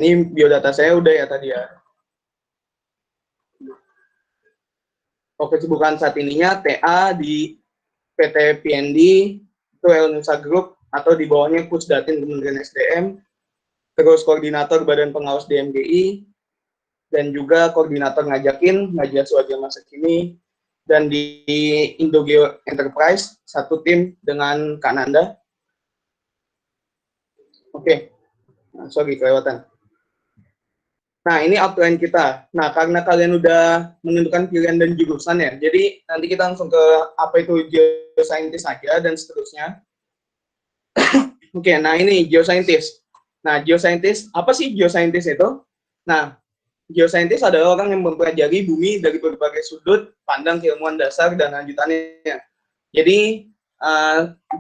ini biodata saya udah ya tadi ya. Kesibukan saat ininya TA di PT PND, itu Nusa Group, atau di bawahnya Pusdatin Kementerian SDM, terus koordinator Badan Pengawas DMGI, dan juga koordinator ngajakin ngajar suaja masa kini, dan di Indogeo Enterprise, satu tim dengan Kak Nanda. Oke, sorry kelewatan. Nah, ini outline kita. Nah, karena kalian udah menentukan pilihan dan jurusan ya, jadi nanti kita langsung ke apa itu geoscientist saja dan seterusnya. Oke, nah ini geoscientist. Nah, geoscientist, apa sih geoscientist itu? Nah, geoscientist adalah orang yang mempelajari bumi dari berbagai sudut pandang keilmuan dasar dan lanjutannya. Jadi,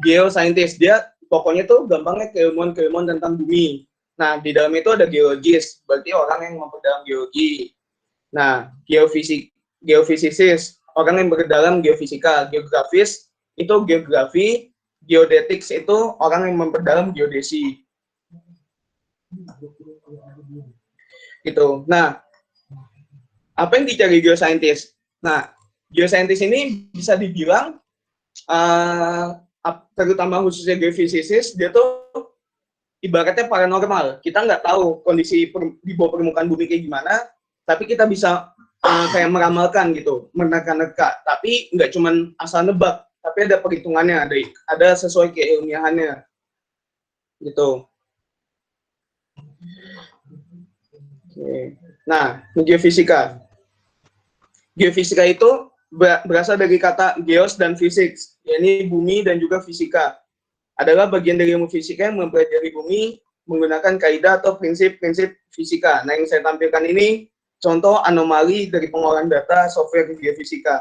geoscientist, dia pokoknya tuh gampangnya keilmuan-keilmuan tentang bumi. Nah, di dalam itu ada geologis, berarti orang yang memperdalam geologi. Nah, geofisika, orang yang berdalam geofisika. Geografis, itu geografi. Geodetik itu orang yang memperdalam geodesi. Gitu. Nah, apa yang dicari geoscientist? Nah, geoscientist ini bisa dibilang, terutama khususnya geofisika, dia tuh ibaratnya paranormal. Kita nggak tahu kondisi di bawah permukaan bumi kayak gimana, tapi kita bisa kayak meramalkan gitu, menerka-nerka. Tapi nggak cuman asal nebak, tapi ada perhitungannya, ada sesuai keilmiahannya, gitu. Oke. Nah, geofisika. Geofisika itu berasal dari kata geos dan fisik, yakni bumi dan juga fisika. Adalah bagian dari ilmu fisika yang mempelajari bumi menggunakan kaidah atau prinsip-prinsip fisika. Nah, yang saya tampilkan ini contoh anomali dari pengolahan data software geofisika.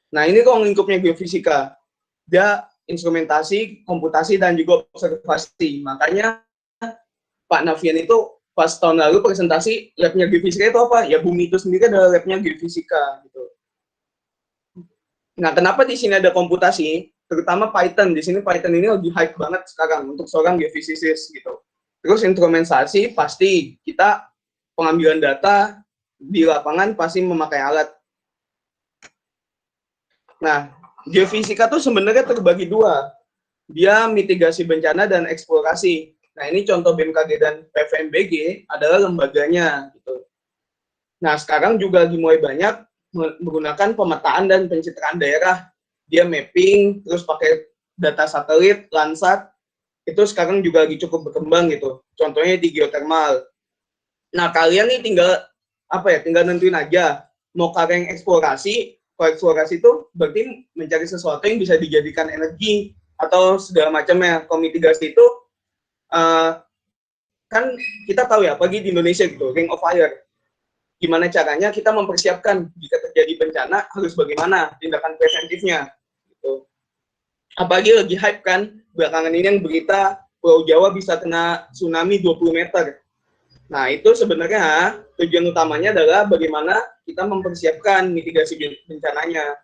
Nah, ini kok lingkupnya geofisika. Dia instrumentasi, komputasi, dan juga observasi. Makanya Pak Nafian itu pas tahun lalu presentasi labnya geofisika itu apa? Ya bumi itu sendiri adalah labnya geofisika. Gitu. Nah, kenapa di sini ada komputasi? Terutama Python. Di sini Python ini lagi hype banget sekarang untuk seorang geofisika gitu. Terus instrumentasi pasti kita pengambilan data di lapangan pasti memakai alat. Nah, geofisika tuh sebenarnya terbagi dua. Dia mitigasi bencana dan eksplorasi. Nah, ini contoh BMKG dan PVMBG adalah lembaganya gitu. Nah, sekarang juga dimulai banyak menggunakan pemetaan dan pencitraan daerah. Dia mapping, terus pakai data satelit, Landsat, itu sekarang juga lagi cukup berkembang gitu. Contohnya di geothermal. Nah, kalian nih tinggal tinggal nentuin aja mau kalian eksplorasi. Kalau eksplorasi itu berarti mencari sesuatu yang bisa dijadikan energi atau segala macamnya. Kalau mitigasi itu kan kita tahu ya, apalagi di Indonesia gitu, Ring of Fire. Gimana caranya kita mempersiapkan jika terjadi bencana, harus bagaimana tindakan preventifnya. Gitu. Apalagi lagi hype kan, belakangan ini yang berita Pulau Jawa bisa kena tsunami 20 meter. Nah, itu sebenarnya tujuan utamanya adalah bagaimana kita mempersiapkan mitigasi bencananya.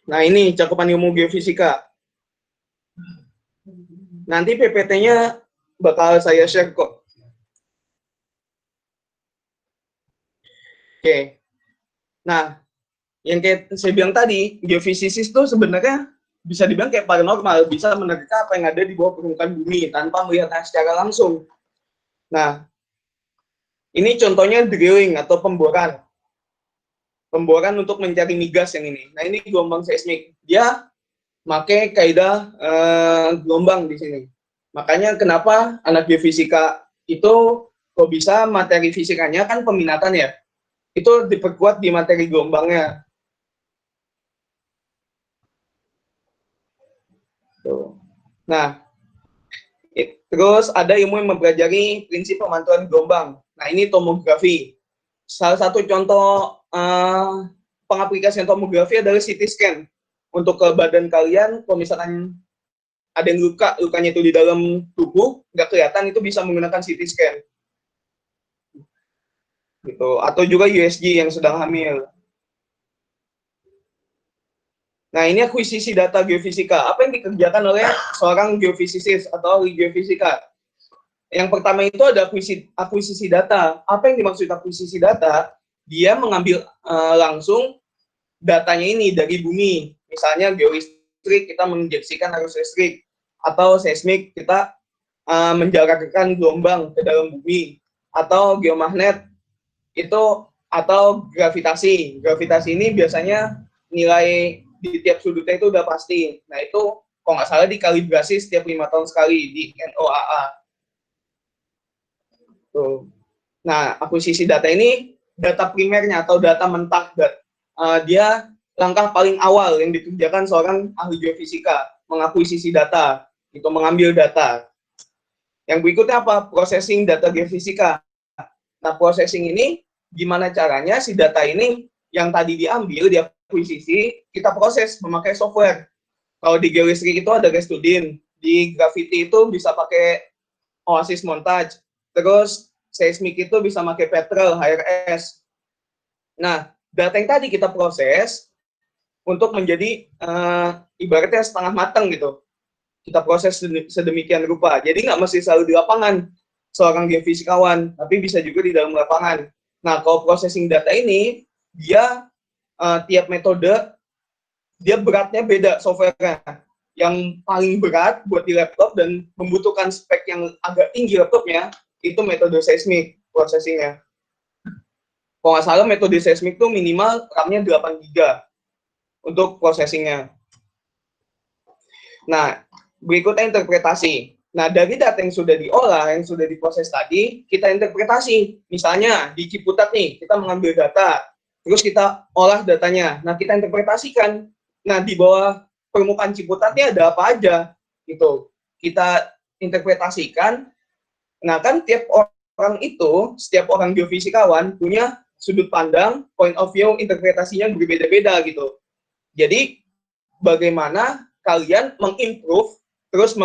Nah, ini cakupan ilmu geofisika. Nanti PPT-nya bakal saya share kok. Oke. Nah, yang kayak saya bilang tadi, geofisika itu sebenarnya bisa dibilang kayak paranormal, bisa menerka apa yang ada di bawah permukaan bumi tanpa melihatnya secara langsung. Nah, ini contohnya drilling atau pemboran. Pemboran untuk mencari migas yang ini. Nah, ini gelombang seismik. Dia pakai kaidah gelombang di sini. Makanya kenapa anak geofisika itu kok bisa materi fisikanya kan peminatan ya. Itu diperkuat di materi gelombangnya. Tuh. Nah, terus ada ilmu yang mempelajari prinsip pemantauan gelombang. Nah, ini tomografi. Salah satu contoh pengaplikasian tomografi adalah CT scan. Untuk ke badan kalian, kalau misalkan ada yang lukanya itu di dalam tubuh, nggak kelihatan, itu bisa menggunakan CT scan. Gitu. Atau juga USG yang sedang hamil. Nah, ini akuisisi data geofisika. Apa yang dikerjakan oleh seorang geofisisis atau ahli geofisika? Yang pertama itu ada akuisisi data. Apa yang dimaksud akuisisi data? Dia mengambil langsung datanya ini dari bumi. Misalnya geolistrik, kita menginjeksikan arus listrik. Atau seismik, kita menjarakkan gelombang ke dalam bumi. Atau geomagnet, itu atau gravitasi. Gravitasi ini biasanya nilai di tiap sudutnya itu udah pasti. Nah, itu kalau nggak salah dikalibrasi setiap 5 tahun sekali di NOAA. Tuh. Nah, akuisisi data ini data primernya atau data mentah. Dia langkah paling awal yang dikerjakan seorang ahli geofisika, mengakuisisi data, itu mengambil data. Yang berikutnya apa? Processing data geofisika. Nah, processing ini gimana caranya si data ini yang tadi diambil, diakuisisi, kita proses memakai software. Kalau di geolistrik itu ada Gestudin, di Gravity itu bisa pakai Oasis Montage, terus seismik itu bisa pakai Petrel, HRS. Nah, data yang tadi kita proses untuk menjadi ibaratnya setengah matang gitu. Kita proses sedemikian rupa. Jadi nggak mesti selalu di lapangan seorang geofisikawan, tapi bisa juga di dalam lapangan. Nah, kalau processing data ini, dia tiap metode, dia beratnya beda software-nya. Yang paling berat buat di laptop dan membutuhkan spek yang agak tinggi laptopnya, itu metode seismik processing-nya. Kalau nggak salah, metode seismik itu minimal RAM-nya 8 GB untuk processing-nya. Nah, berikutnya interpretasi. Nah, dari data yang sudah diolah, yang sudah diproses tadi, kita interpretasi. Misalnya, di Ciputat nih, kita mengambil data, terus kita olah datanya. Nah, kita interpretasikan. Nah, di bawah permukaan Ciputatnya ada apa aja, gitu. Kita interpretasikan. Nah, kan tiap orang itu, setiap orang geofisikawan punya sudut pandang, point of view, interpretasinya berbeda-beda, gitu. Jadi, bagaimana kalian mengimprove, terus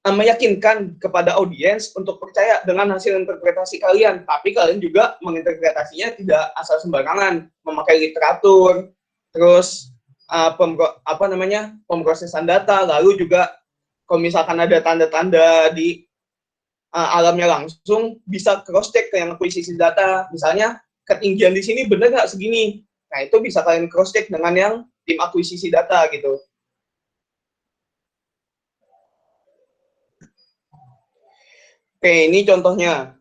meyakinkan kepada audiens untuk percaya dengan hasil interpretasi kalian, tapi kalian juga menginterpretasinya tidak asal sembarangan, memakai literatur, terus pemrosesan data, lalu juga kalau misalkan ada tanda-tanda di alamnya langsung, bisa cross check ke yang akuisisi data, misalnya ketinggian di sini benar nggak segini, nah itu bisa kalian cross check dengan yang tim akuisisi data gitu. Oke, ini contohnya.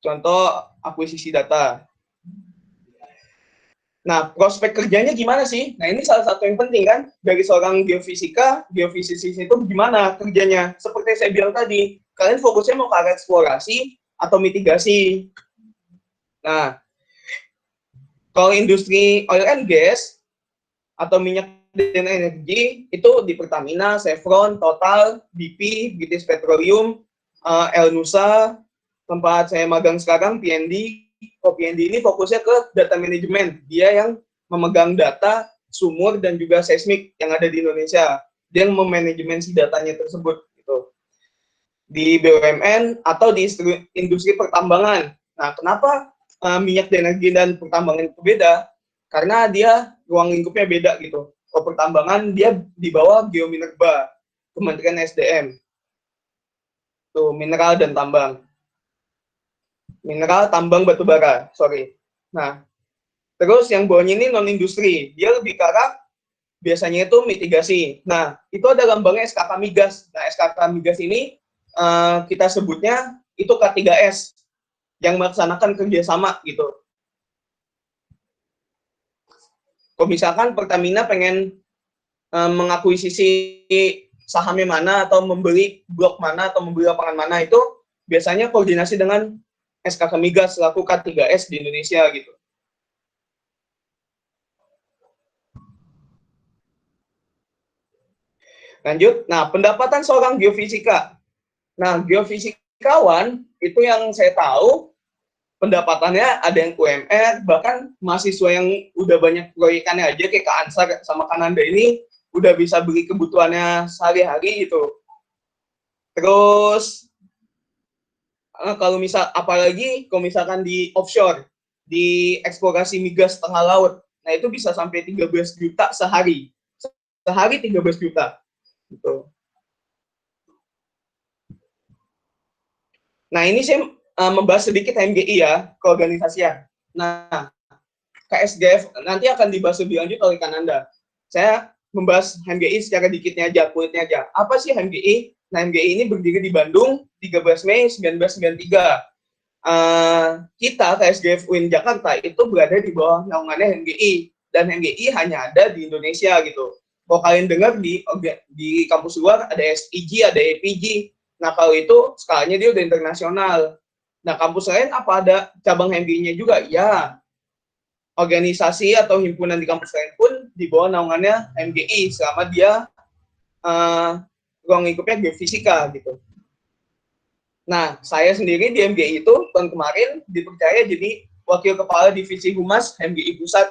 Contoh akuisisi data. Nah, prospek kerjanya gimana sih? Nah, ini salah satu yang penting kan, dari seorang geofisika, geofisisis itu gimana kerjanya? Seperti saya bilang tadi, kalian fokusnya mau ke arah eksplorasi atau mitigasi. Nah, kalau industri oil and gas atau minyak dan energi, itu di Pertamina, Chevron, Total, BP, British Petroleum, El Nusa, tempat saya magang sekarang, PND. PND ini fokusnya ke data management. Dia yang memegang data, sumur, dan juga seismik yang ada di Indonesia. Dia yang memanajemen si datanya tersebut. Gitu. Di BUMN atau di industri pertambangan. Nah, kenapa minyak dan energi dan pertambangan itu beda? Karena dia ruang lingkupnya beda gitu. Kalau pertambangan, dia di bawah Geominerba, Kementerian SDM. Tuh, mineral dan tambang. Mineral, tambang, batubara, sorry. Nah, terus yang bawahnya ini non-industri. Dia lebih ke arah, biasanya itu mitigasi. Nah, itu ada lambangnya SKK Migas. Nah, SKK Migas ini kita sebutnya itu K3S, yang melaksanakan kerjasama gitu. Kalau misalkan Pertamina pengen mengakuisisi sahamnya mana, atau membeli blok mana, atau membeli lapangan mana, itu biasanya koordinasi dengan SKK Migas selaku K3S di Indonesia gitu. Lanjut, nah pendapatan seorang geofisika. Nah, geofisikawan itu yang saya tahu pendapatannya ada yang UMR, bahkan mahasiswa yang udah banyak proyekannya aja kayak Kak Ansar sama Kananda ini udah bisa beli kebutuhannya sehari-hari gitu. Terus kalau misal apalagi kalau misalkan di offshore, di eksplorasi migas tengah laut, Nah, itu bisa sampai 13 juta sehari. Sehari 13 juta. Gitu. Nah, ini saya membahas sedikit HMGI ya, keorganisasian. Nah, KSGF nanti akan dibahas lebih lanjut oleh Kananda. Saya membahas HMGI secara dikitnya aja, kulitnya aja. Apa sih HMGI? Nah, HMGI ini berdiri di Bandung 13 Mei 1993. Kita KSGF UIN Jakarta itu berada di bawah naungannya HMGI, dan HMGI hanya ada di Indonesia gitu. Kalau kalian dengar di kampus luar ada SIG, ada EPG. Nah, kalau itu skalanya dia udah internasional. Nah, kampus lain apa ada cabang HMGI-nya juga? Ya, organisasi atau himpunan di kampus lain pun di bawah naungannya HMGI selama dia ruang lingkupnya geofisika gitu. Nah, saya sendiri di HMGI itu tahun kemarin dipercaya jadi wakil kepala divisi humas HMGI Pusat,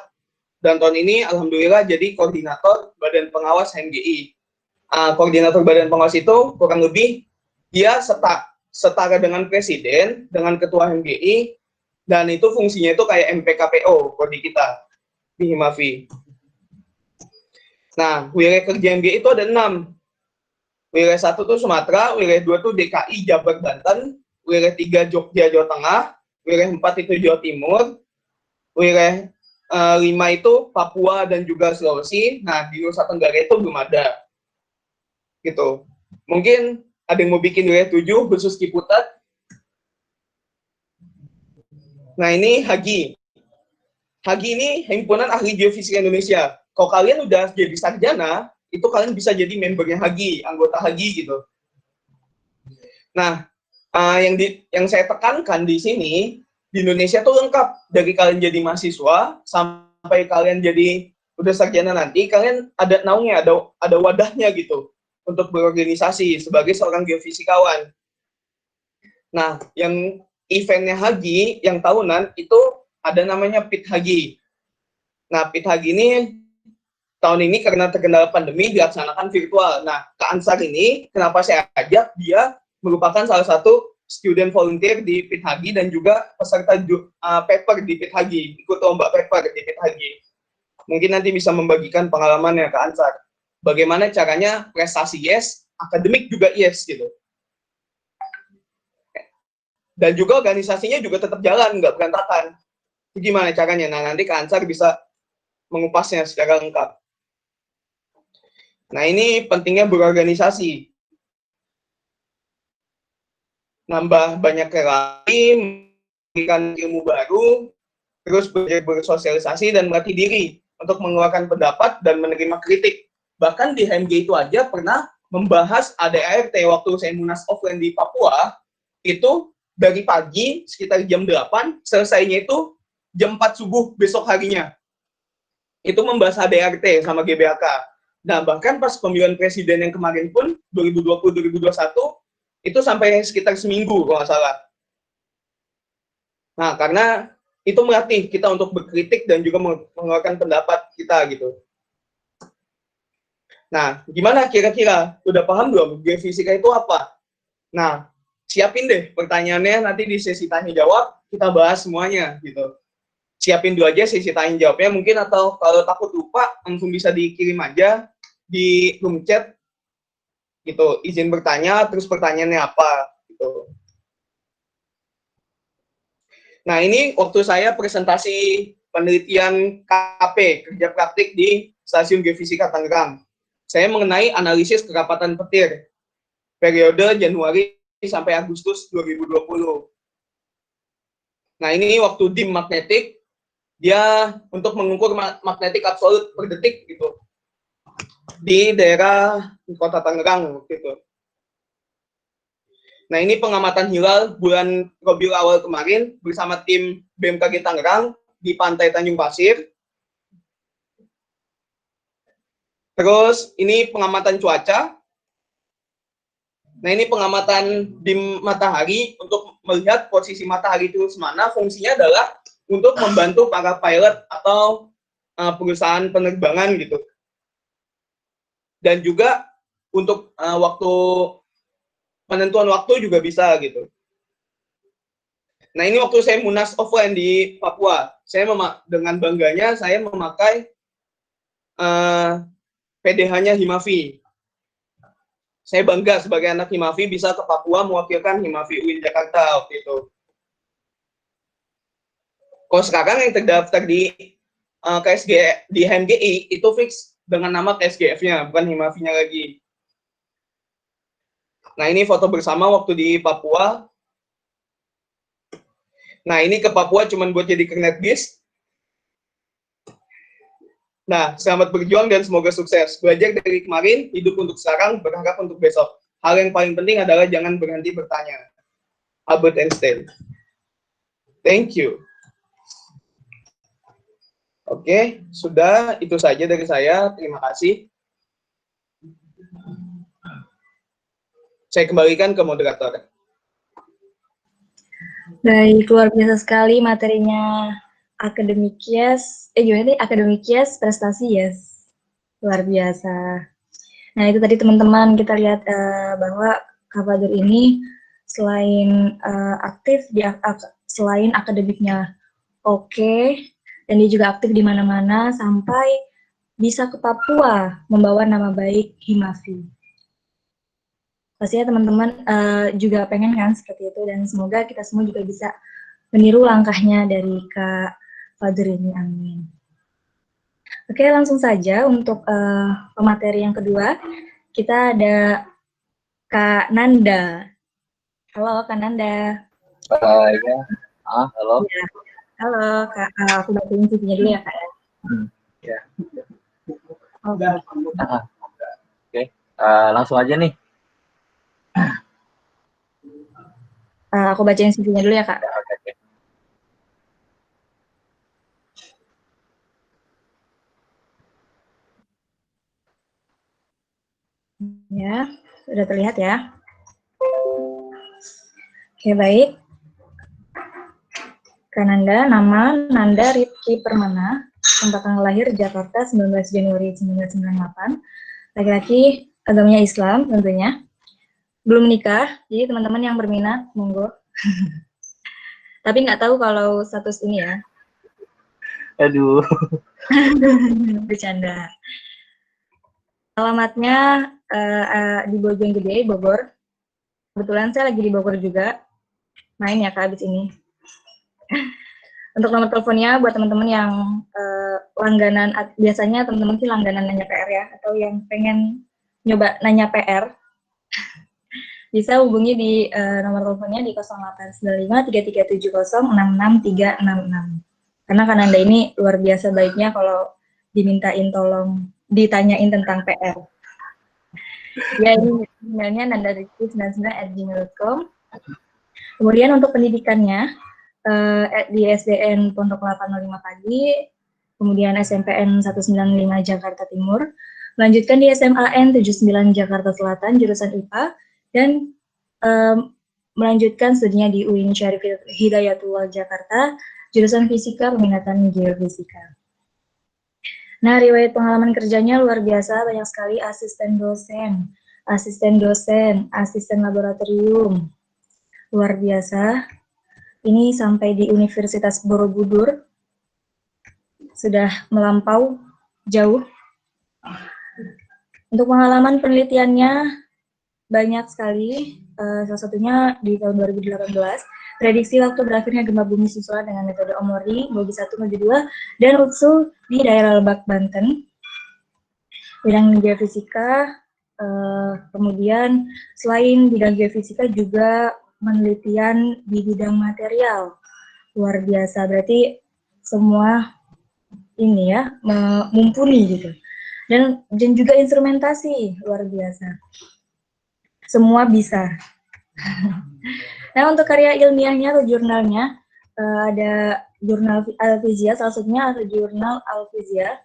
dan tahun ini alhamdulillah jadi koordinator badan pengawas HMGI. Koordinator badan pengawas itu kurang lebih dia setara dengan presiden, dengan ketua HMGI, dan itu fungsinya itu kayak MPKPO kode kita di Himavi. Nah, wilayah kerja HMGI itu ada 6. Wilayah 1 tuh Sumatera, wilayah 2 tuh DKI Jabar Banten, wilayah 3 Jogja Jawa Tengah, wilayah 4 itu Jawa Timur, wilayah 5 itu Papua dan juga Sulawesi. Nah, di Nusa Tenggara itu belum ada. Gitu. Mungkin ada yang mau bikin wilayah 7 khusus Ciputat. Nah, ini HAGI. HAGI ini Himpunan Ahli Geofisika Indonesia. Kalau kalian udah jadi sarjana, itu kalian bisa jadi membernya HAGI, anggota HAGI gitu. Nah, yang saya tekankan di sini, di Indonesia tuh lengkap. Dari kalian jadi mahasiswa, sampai kalian jadi udah sarjana nanti, kalian ada naungnya, ada wadahnya gitu, untuk berorganisasi sebagai seorang geofisikawan. Nah, yang eventnya HAGI, yang tahunan, itu ada namanya PIT HAGI. Nah, PIT HAGI ini tahun ini karena terkendala pandemi dilaksanakan virtual. Nah, Kak Ansar ini kenapa saya ajak, dia merupakan salah satu student volunteer di PIT HAGI dan juga peserta paper di PIT HAGI, ikut lomba paper di PIT HAGI. Mungkin nanti bisa membagikan pengalamannya Kak Ansar. Bagaimana caranya prestasi yes, akademik juga yes gitu. Dan juga organisasinya juga tetap jalan, nggak berantakan. Itu gimana caranya? Nah, nanti Kak Ansar bisa mengupasnya secara lengkap. Nah, ini pentingnya berorganisasi. Nambah banyak relasi, memberikan ilmu baru, terus bersosialisasi dan melatih diri untuk mengeluarkan pendapat dan menerima kritik. Bahkan di HMG itu aja pernah membahas ADART waktu saya munas offline di Papua, itu dari pagi sekitar jam 8, selesainya itu jam 4 subuh besok harinya. Itu membahas ADART sama GBHK. Nah, bahkan pas pemilihan presiden yang kemarin pun, 2020-2021, itu sampai sekitar seminggu kalau nggak salah. Nah, karena itu melatih kita untuk berkritik dan juga mengeluarkan pendapat kita gitu. Nah, gimana kira-kira? Udah paham belum geofisika itu apa? Nah, siapin deh pertanyaannya, nanti di sesi tanya jawab kita bahas semuanya gitu. Siapin dulu aja sesi tanya jawabnya mungkin, atau kalau takut lupa langsung bisa dikirim aja di room chat gitu, izin bertanya, terus pertanyaannya apa gitu. Nah, ini waktu saya presentasi penelitian KP, kerja praktik di Stasiun Geofisika Tangerang. Saya mengenai analisis kerapatan petir periode Januari sampai Agustus 2020. Nah, ini waktu dim magnetik, dia untuk mengukur magnetik absolut per detik gitu di daerah Kota Tangerang gitu. Nah, ini pengamatan hilal bulan Rabiul Awal kemarin bersama tim BMKG Tangerang di Pantai Tanjung Pasir. Terus ini pengamatan cuaca. Nah, ini pengamatan dim matahari untuk melihat posisi matahari itu semana. Fungsinya adalah untuk membantu para pilot atau perusahaan penerbangan gitu. Dan juga untuk penentuan waktu juga bisa gitu. Nah, ini waktu saya Munas offline di Papua. Saya dengan bangganya saya memakai PDH-nya Himavi. Saya bangga sebagai anak Himavi bisa ke Papua mewakilkan Himavi UIN Jakarta waktu itu. Kalau sekarang yang terdaftar di KSG di HMGI itu fix dengan nama KSGF-nya, bukan Himavi-nya lagi. Nah, ini foto bersama waktu di Papua. Nah, ini ke Papua cuma buat jadi kernet bis. Nah, selamat berjuang dan semoga sukses. Belajar dari kemarin, hidup untuk sekarang, berharap untuk besok. Hal yang paling penting adalah jangan berhenti bertanya. Albert Einstein. Thank you. Oke, sudah itu saja dari saya. Terima kasih. Saya kembalikan ke moderator. Baik, luar biasa sekali materinya. Akademik yes, gimana nih? Akademik yes, prestasi yes. Luar biasa. Nah, itu tadi teman-teman kita lihat bahwa Kak Fadur ini selain aktif di selain akademiknya oke, dan dia juga aktif di mana-mana sampai bisa ke Papua membawa nama baik Himavi. Pastinya teman-teman juga pengen kan seperti itu, dan semoga kita semua juga bisa meniru langkahnya dari Kak Fadur ini, amin. Oke, langsung saja untuk pemateri yang kedua, kita ada Kak Nanda. Halo Kak Nanda. Ya. Halo. Ya. Halo Kak, aku bacain CV-nya dulu ya Kak ya. Ya. Oke. Langsung aja nih. Aku bacain CV-nya dulu ya Kak. Oke. Ya, sudah terlihat ya. Oke, baik. Kak Nanda, nama Nanda Rizky Permana, tempat tanggal lahir Jakarta 19 Januari 1998, laki-laki, agamanya Islam tentunya, belum menikah, jadi teman-teman yang berminat, monggo. Tapi nggak tahu kalau status ini ya. Aduh. Bercanda. Alamatnya di Bojonggede, Bogor. Kebetulan saya lagi di Bogor juga. Main ya Kak abis ini. Untuk nomor teleponnya buat teman-teman yang langganan, biasanya teman-teman sih langganan nanya PR ya, atau yang pengen nyoba nanya PR, bisa hubungi di nomor teleponnya di 0895 3370 66366. Karena kan Anda ini luar biasa baiknya kalau dimintain tolong ditanyain tentang PR. Ya, ini emailnya nandarizky99@gmail.com. Kemudian untuk pendidikannya di SDN Pondok 805 Pagi, kemudian SMPN 195 Jakarta Timur, melanjutkan di SMAN 79 Jakarta Selatan jurusan IPA, dan melanjutkan studinya di UIN Syarif Hidayatullah Jakarta jurusan Fisika peminatan Geofisika. Nah, riwayat pengalaman kerjanya luar biasa, banyak sekali asisten dosen, asisten laboratorium. Luar biasa. Ini sampai di Universitas Borobudur. Sudah melampau jauh. Untuk pengalaman penelitiannya banyak sekali. Salah satunya di tahun 2018. Prediksi waktu berakhirnya gempa bumi susulan dengan metode Omori, Bogi 1, Bogi 2, dan UTSU di daerah Lebak, Banten. Bidang geofisika, kemudian selain bidang geofisika juga penelitian di bidang material. Luar biasa, berarti semua ini ya, mumpuni gitu. Dan juga instrumentasi, luar biasa. Semua bisa. Nah, untuk karya ilmiahnya atau jurnalnya, ada jurnal Alfizia, salah satunya ada jurnal Alfizia,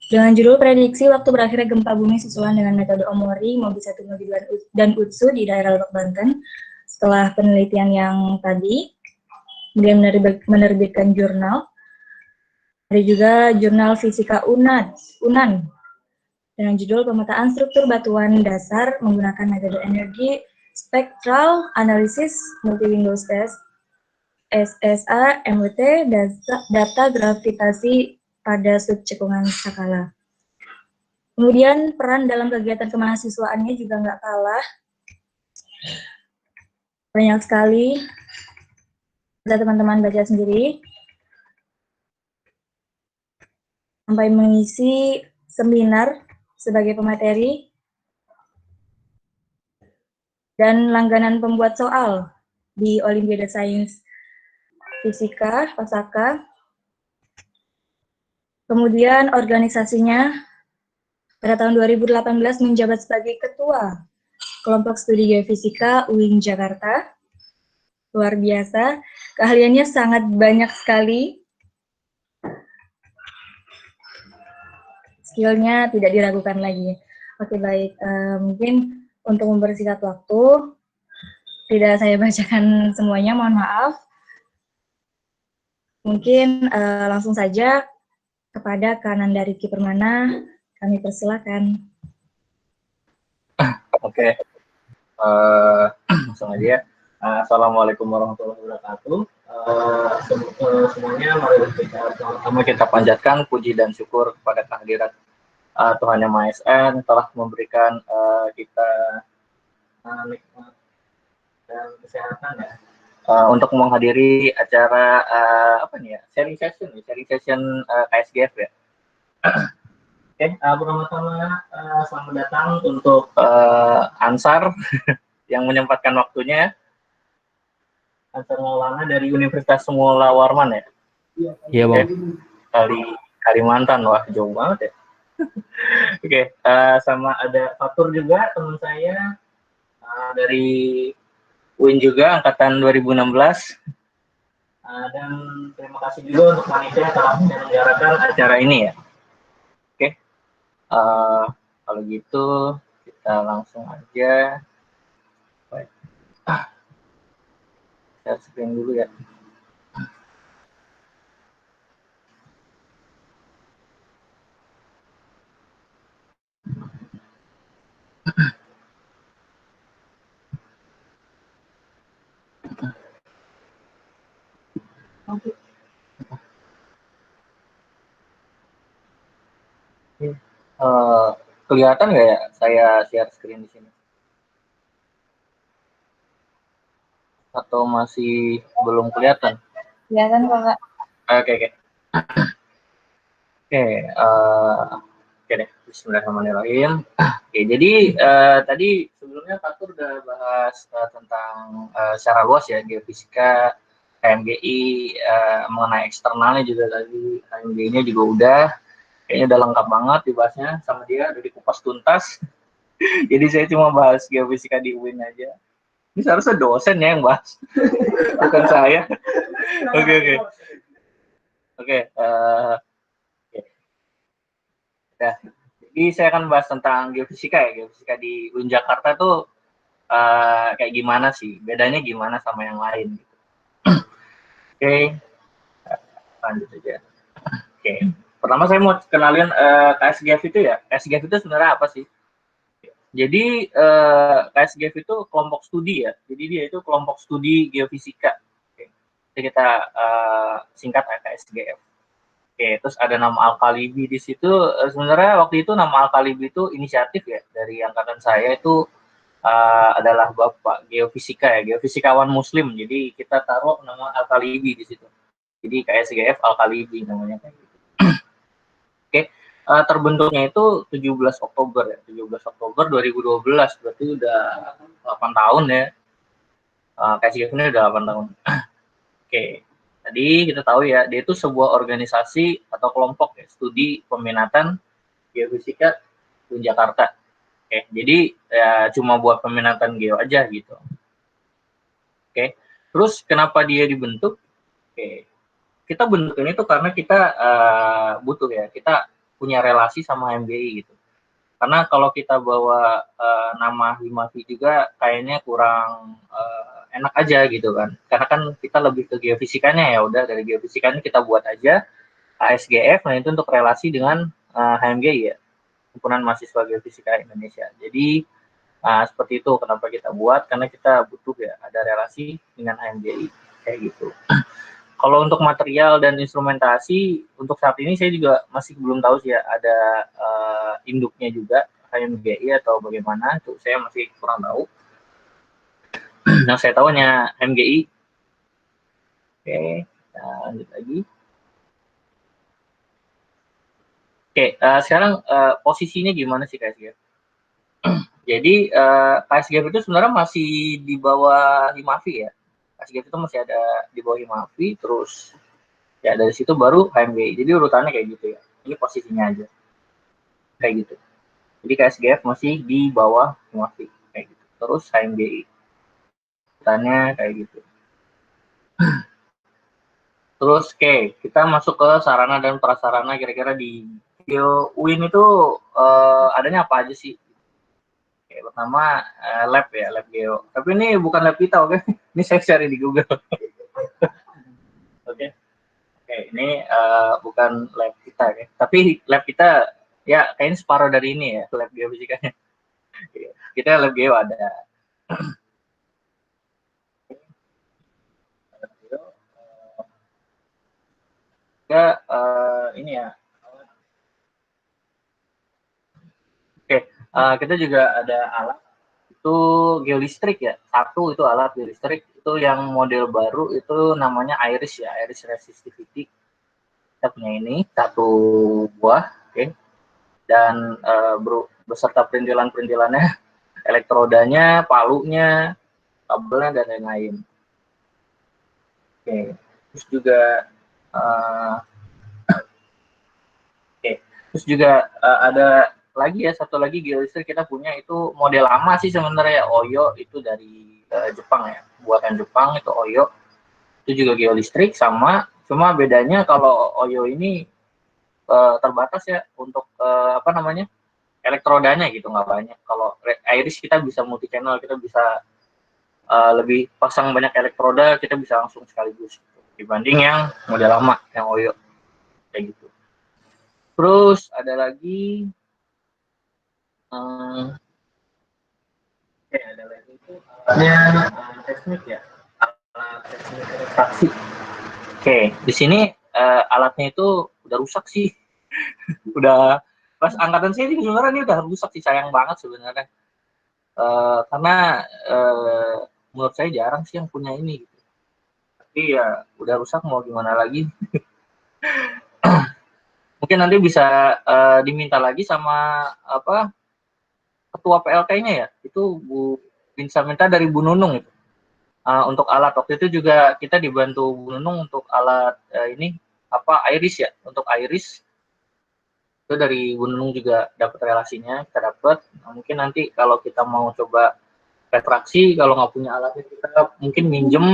dengan judul Prediksi Waktu Berakhirnya Gempa Bumi Susulan dengan Metode Omori, Mobi 1, Mobi 2, dan UTSU di daerah Lebak, Banten. Setelah penelitian yang tadi, kemudian menerbitkan jurnal. Ada juga jurnal Fisika UNAN, dengan judul Pemetaan Struktur Batuan Dasar menggunakan metode energi Spectral Analysis Multi-Window Test. SSA, MWT, data gravitasi pada subcekungan skala. Kemudian peran dalam kegiatan kemahasiswaannya juga nggak kalah. Banyak sekali. Bisa teman-teman baca sendiri. Sampai mengisi seminar sebagai pemateri. Dan langganan pembuat soal di Olimpiade Sains Fisika, Osaka. Kemudian organisasinya pada tahun 2018 menjabat sebagai Ketua Kelompok Studi Geofisika UIN Jakarta. Luar biasa, keahliannya sangat banyak sekali. Skillnya tidak diragukan lagi. Oke, baik. Mungkin untuk mempersingkat waktu, tidak saya bacakan semuanya, mohon maaf. Mungkin langsung saja kepada Kananda Riki Permana, kami persilakan. Oke. Langsung aja ya. Assalamualaikum warahmatullahi wabarakatuh. Semuanya mari sama kita panjatkan puji dan syukur kepada kehadirat Tuhan Yang Maha Esa telah memberikan kita nikmat dan kesehatan ya untuk menghadiri acara apa nih ya, sharing session KSGF ya. Oke, pertama-tama selamat datang untuk Ansar yang menyempatkan waktunya. Ansar Maulana dari Universitas Semula Warman ya? Iya, Bang. Kalimantan, wah jauh banget ya. Oke, sama ada Fatur juga teman saya dari UIN juga angkatan 2016. Dan terima kasih juga untuk panitia telah menyelenggarakan acara ini ya. Oke, kalau gitu kita langsung aja. Baik. Share screen dulu ya. Kelihatan nggak ya saya share screen di sini? Atau masih belum kelihatan? Kelihatan kok, Kak. Oke. Oke deh, bismillahirrahmanirrahim. Oke, jadi tadi sebelumnya Fatur udah bahas tentang secara luas ya geofisika, HMGI, mengenai eksternalnya juga tadi, HMGI-nya juga udah, kayaknya udah lengkap banget dibahasnya sama dia, udah dikupas tuntas. Jadi saya cuma bahas geofisika di UIN aja. Ini seharusnya dosen ya yang bahas, bukan saya. Oke. Ya. Jadi saya akan bahas tentang geofisika ya. Geofisika di UIN Jakarta tuh kayak gimana sih? Bedanya gimana sama yang lain? Gitu. Oke. Lanjut aja. Oke. Pertama saya mau kenalin KSGF itu ya. KSGF itu sebenarnya apa sih? Jadi KSGF itu kelompok studi ya. Jadi dia itu kelompok studi geofisika. Oke. Jadi kita singkat KSGF. Oke, terus ada nama Al-Kalibi di situ. Sebenarnya waktu itu nama Al-Kalibi itu inisiatif ya dari angkatan saya itu adalah Bapak Geofisika ya, geofisikawan Muslim. Jadi kita taruh nama Al-Kalibi di situ. Jadi KSGF Al-Kalibi namanya kayak gitu. Oke, terbentuknya itu 17 Oktober ya, 17 Oktober 2012. Berarti udah 8 tahun ya. KSGF ini udah 8 tahun. Oke. Tadi kita tahu ya, dia itu sebuah organisasi atau kelompok ya, studi peminatan geofisika di Jakarta. Oke, jadi ya cuma buat peminatan geo aja gitu. Oke, terus kenapa dia dibentuk? Oke, kita bentuk ini tuh karena kita butuh ya, kita punya relasi sama HMGI gitu. Karena kalau kita bawa nama Himavi juga kayaknya kurang enak aja gitu kan. Karena kan kita lebih ke geofisikanya ya, udah dari geofisikanya kita buat aja KSGF, nah itu untuk relasi dengan HMGI ya, Himpunan Mahasiswa Geofisika Indonesia. Jadi seperti itu kenapa kita buat, karena kita butuh ya ada relasi dengan HMGI. kayak gitu. Kalau untuk material dan instrumentasi, untuk saat ini saya juga masih belum tahu sih ya, ada induknya juga, HMGI atau bagaimana, itu saya masih kurang tahu. Yang saya tahu hanya HMGI. Oke, kita lanjut lagi. Oke, sekarang posisinya gimana sih KSGF? Jadi KSGF itu sebenarnya masih di bawah Himavi ya. KSGF itu masih ada di bawah Himavi, terus ya dari situ baru HMGI. Jadi urutannya kayak gitu ya. Ini posisinya aja. Kayak gitu. Jadi KSGF masih di bawah Himavi kayak gitu. Terus HMGI. Urutannya kayak gitu. Terus kita masuk ke sarana dan prasarana, kira-kira di UIN itu adanya apa aja sih? Pertama lab ya, lab geo. Tapi ini bukan lab kita, oke? Ini saya cari di Google. Oke, ini bukan lab kita ya. Tapi lab kita ya kayaknya separuh dari ini ya, lab geofisikanya. Kita lab geo ada. Ya ini ya. Oke, kita juga ada alat itu geolistrik ya. Satu itu alat geolistrik itu yang model baru itu namanya IRIS ya, IRIS resistivity. Kita punya ini satu buah, oke. Dan beserta perintilan-perintilannya, elektrodanya, palunya, kabelnya dan lain-lain. Oke, terus juga terus juga ada lagi ya, satu lagi geolistrik kita punya itu model lama sih sebenarnya, Oyo itu dari Jepang ya, buatan Jepang itu Oyo. Itu juga geolistrik sama, cuma bedanya kalau Oyo ini terbatas ya untuk apa namanya, elektrodanya gitu, nggak banyak. Kalau IRIS kita bisa multi channel, kita bisa lebih pasang banyak elektroda, kita bisa langsung sekaligus gitu. Dibanding yang model lama yang Oyo kayak gitu. Terus ada lagi ada lagi itu alatnya teknik ya, alat teknik refraksi. Oke, di sini alatnya itu udah rusak sih. Udah pas angkatan saya juga sebenarnya ini udah rusak sih, sayang banget sebenarnya. Karena menurut saya jarang sih yang punya ini gitu. Tapi ya udah rusak, mau gimana lagi. Mungkin nanti bisa diminta lagi sama apa ketua PLT-nya ya, itu bisa minta dari Bu Nunung itu. Untuk alat waktu itu juga kita dibantu Bu Nunung untuk alat ini apa IRIS ya, untuk IRIS itu dari Bu Nunung juga dapat relasinya, kita dapat. Nah, mungkin nanti kalau kita mau coba refraksi, kalau nggak punya alatnya kita mungkin minjem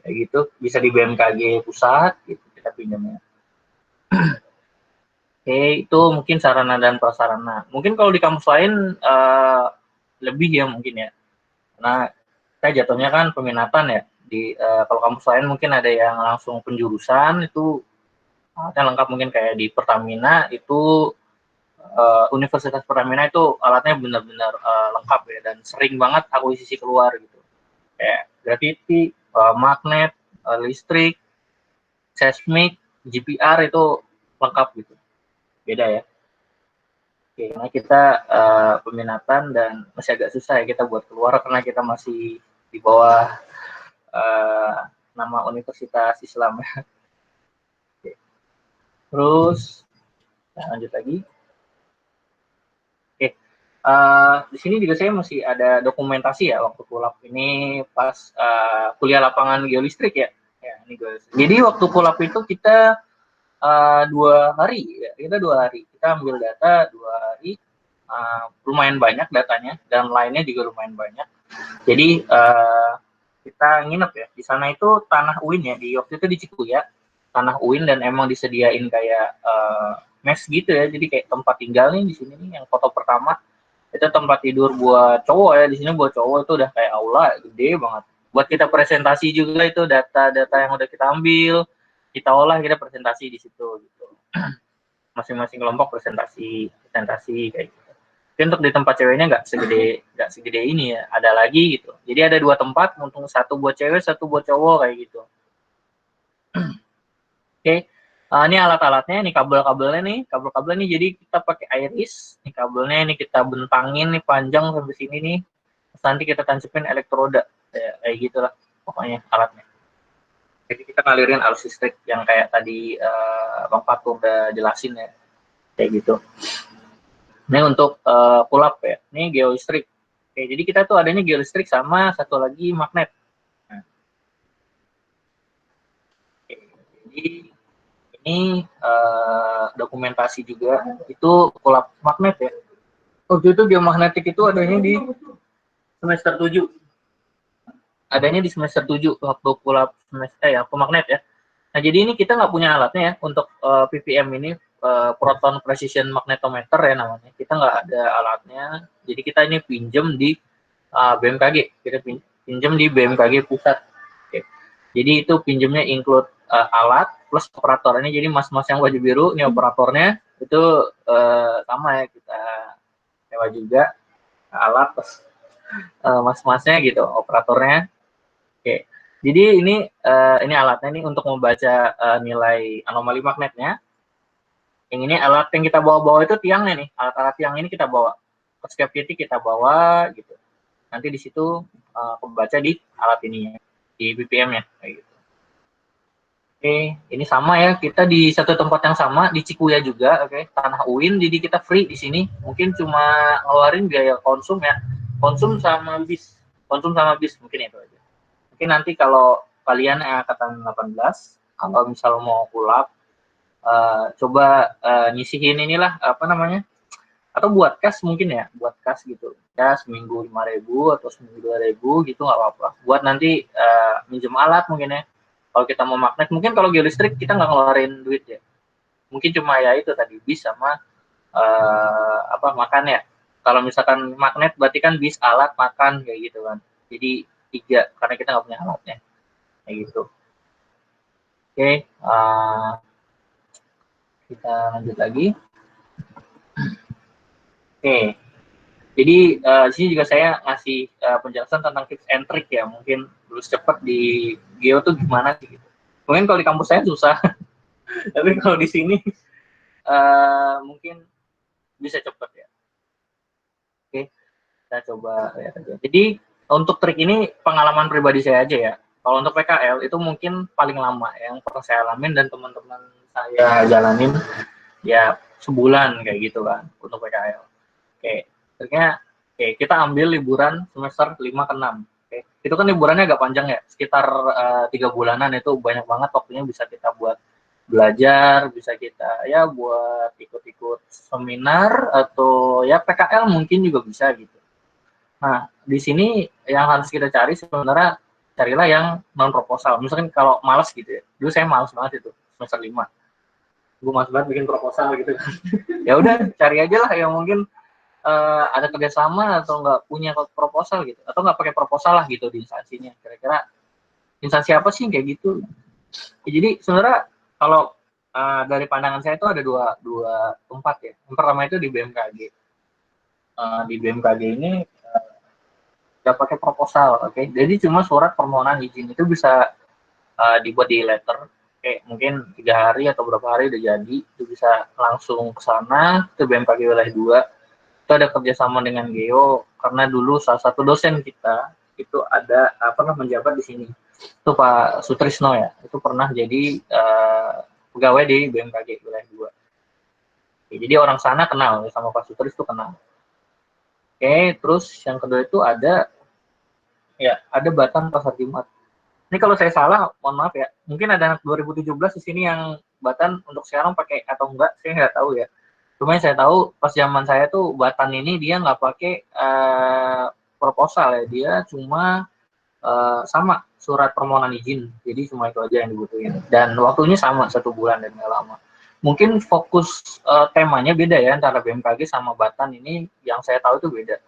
kayak gitu, bisa di BMKG pusat gitu kita pinjamnya. Oke, itu mungkin sarana dan prasarana. Mungkin kalau di kampus lain lebih ya mungkin ya. Nah, saya jatuhnya kan peminatan ya. Kalau kampus lain mungkin ada yang langsung penjurusan, itu yang lengkap mungkin kayak di Pertamina itu Universitas Pertamina itu alatnya benar-benar lengkap ya, dan sering banget akuisisi keluar gitu. Kayak gravity, magnet, listrik, seismik, GPR itu lengkap gitu. Beda ya. Oke, nah kita peminatan dan masih agak susah ya kita buat keluar karena kita masih di bawah nama Universitas Islam. Oke. Terus lanjut lagi. Oke, di sini juga saya masih ada dokumentasi ya waktu kulap ini pas kuliah lapangan geolistrik ya. Ya ini geolistrik. Jadi waktu kulap itu kita 2 hari ya, kita 2 hari kita ambil data 2 hari. Lumayan banyak datanya dan lainnya juga lumayan banyak. Jadi kita nginep ya di sana, itu tanah UIN ya, di waktu itu di Cikuya, tanah UIN, dan emang disediain kayak mes gitu ya, jadi kayak tempat tinggal nih di sini nih. Yang foto pertama itu tempat tidur buat cowok ya, di sini buat cowok itu udah kayak aula gede banget. Buat kita presentasi juga, itu data-data yang udah kita ambil, kita olah, kita presentasi di situ gitu. Masing-masing kelompok presentasi kayak gitu. Tapi untuk di tempat ceweknya nggak segede ini ya, ada lagi gitu. Jadi ada 2 tempat, untung 1 buat cewek, 1 buat cowok kayak gitu. Oke. Ini alat-alatnya, ini kabel-kabelnya nih, kabel-kabel nih, jadi kita pakai iris, ini kabelnya ini kita bentangin nih panjang sampai sini nih, terus nanti kita tancapin elektroda, kayak gitulah pokoknya alatnya. Jadi kita ngalirin arus listrik yang kayak tadi Bang Fatur udah jelasin ya, kayak gitu. Ini untuk pull up ya, ini geolistrik. Oke, jadi kita tuh adanya geolistrik sama satu lagi magnet. Nah. Oke, jadi ini dokumentasi juga itu pull up magnet ya. Waktu itu geomagnetik itu adanya di semester 7. Adanya di semester 7 waktu pull up semester pemagnet ya. Nah, jadi ini kita nggak punya alatnya ya untuk PPM ini, proton precision magnetometer ya namanya. Kita nggak ada alatnya. Jadi kita ini pinjam di BMKG. Kita pinjam di BMKG pusat. Oke. Jadi itu pinjamnya include alat plus operatornya. Jadi mas-mas yang baju biru ini operatornya itu sama ya, kita sewa juga alat plus mas-masnya gitu operatornya. Oke. Jadi ini alatnya nih untuk membaca nilai anomali magnetnya. Yang ini alat yang kita bawa-bawa itu tiangnya nih, alat-alat tiang ini kita bawa. Ke setiap titik kita bawa gitu. Nanti di situ kebaca di alat ini ya, di BPM-nya kayak gitu. Oke, ini sama ya, kita di satu tempat yang sama di Cikuya juga, oke, tanah UIN, jadi kita free di sini. Mungkin cuma ngeluarin biaya konsum ya, konsum sama bis mungkin itu aja. Mungkin nanti kalau kalian angkatan 18, kalau misal mau pull-up, coba nyisihin inilah apa namanya, atau buat kas mungkin ya, buat kas gitu ya, seminggu 5.000 atau seminggu 2.000 gitu nggak apa-apa, buat nanti minjem alat mungkin ya. Kalau kita mau magnet, mungkin kalau geolistrik kita nggak ngeluarin duit ya, mungkin cuma ya itu tadi bis sama makan ya. Kalau misalkan magnet berarti kan bis, alat, makan kayak gitu kan, jadi 3 karena kita nggak punya alatnya kayak gitu. Oke, kita lanjut lagi. Oke, jadi di sini juga saya ngasih penjelasan tentang tips and trick ya, mungkin lulus cepat di geo tuh gimana sih gitu. Mungkin kalau di kampus saya susah, tapi kalau di sini mungkin bisa cepat ya. Oke, kita coba lihat aja. Jadi untuk trik ini pengalaman pribadi saya aja ya. Kalau untuk PKL itu mungkin paling lama yang pernah saya alamin dan teman-teman saya jalanin ya sebulan kayak gitu kan untuk PKL. Oke, triknya kita ambil liburan semester 5 ke 6. Oke, itu kan liburannya agak panjang ya, sekitar 3 bulanan, itu banyak banget waktunya bisa kita buat belajar, bisa kita ya buat ikut-ikut seminar atau ya PKL mungkin juga bisa gitu. Nah, di sini yang harus kita cari sebenarnya, carilah yang non proposal. Misalkan kalau malas gitu ya, dulu saya malas banget itu semester 5. Gue malas banget bikin proposal gitu kan. Ya udah, cari aja lah yang mungkin ada kerjasama atau nggak punya proposal gitu, atau nggak pakai proposal lah gitu di instansinya. Kira-kira instansi apa sih kayak gitu. Ya, jadi sebenarnya kalau dari pandangan saya itu ada dua tempat ya. Yang pertama itu di BMKG. Di BMKG ini nggak pakai proposal, oke. Jadi cuma surat permohonan izin itu bisa dibuat di letter, mungkin 3 hari atau berapa hari udah jadi, itu bisa langsung ke sana, ke BMKG wilayah 2. Itu ada kerjasama dengan Geo, karena dulu salah satu dosen kita itu ada pernah menjabat di sini, itu Pak Sutrisno ya, itu pernah jadi pegawai di BMKG wilayah 2. Oke, jadi orang sana kenal sama Pak Sutris itu kenal. Oke, terus yang kedua itu ada Batan Pasar Jumat. Ini kalau saya salah, mohon maaf ya. Mungkin ada anak 2017 di sini yang Batan untuk sekarang pakai atau enggak, saya nggak tahu ya. Cuma yang saya tahu pas zaman saya tuh Batan ini dia nggak pakai proposal ya, dia cuma sama surat permohonan izin. Jadi cuma itu aja yang dibutuhin. Dan waktunya sama 1 bulan dan nggak lama. Mungkin fokus temanya beda ya antara BMKG sama Batan ini, yang saya tahu itu beda.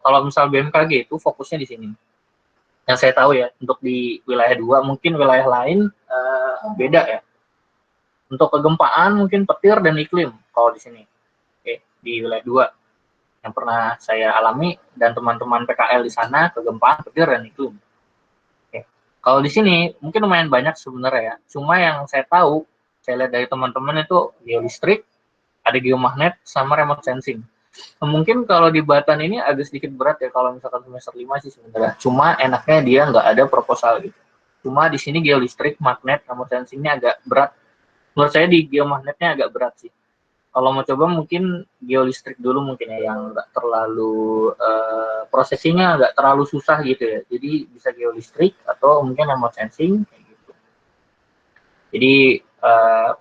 Kalau misal BMKG itu fokusnya di sini. Yang saya tahu ya, untuk di wilayah 2, mungkin wilayah lain beda ya. Untuk kegempaan mungkin petir dan iklim kalau di sini. Oke, di wilayah 2. yang pernah saya alami dan teman-teman PKL di sana, kegempaan, petir, dan iklim. Oke. Kalau di sini mungkin lumayan banyak sebenarnya ya. Cuma yang saya tahu, saya lihat dari teman-teman itu geolistrik, ada geomagnet, sama remote sensing. Mungkin kalau di Batan ini agak sedikit berat ya kalau misalkan semester 5 sih sebenarnya. Cuma enaknya dia nggak ada proposal gitu. Cuma di sini geolistrik, magnet, remote sensingnya agak berat. Menurut saya di geomagnetnya agak berat sih. Kalau mau coba mungkin geolistrik dulu mungkin ya, yang nggak terlalu prosesinya nggak terlalu susah gitu ya. Jadi bisa geolistrik atau mungkin remote sensing kayak gitu. Jadi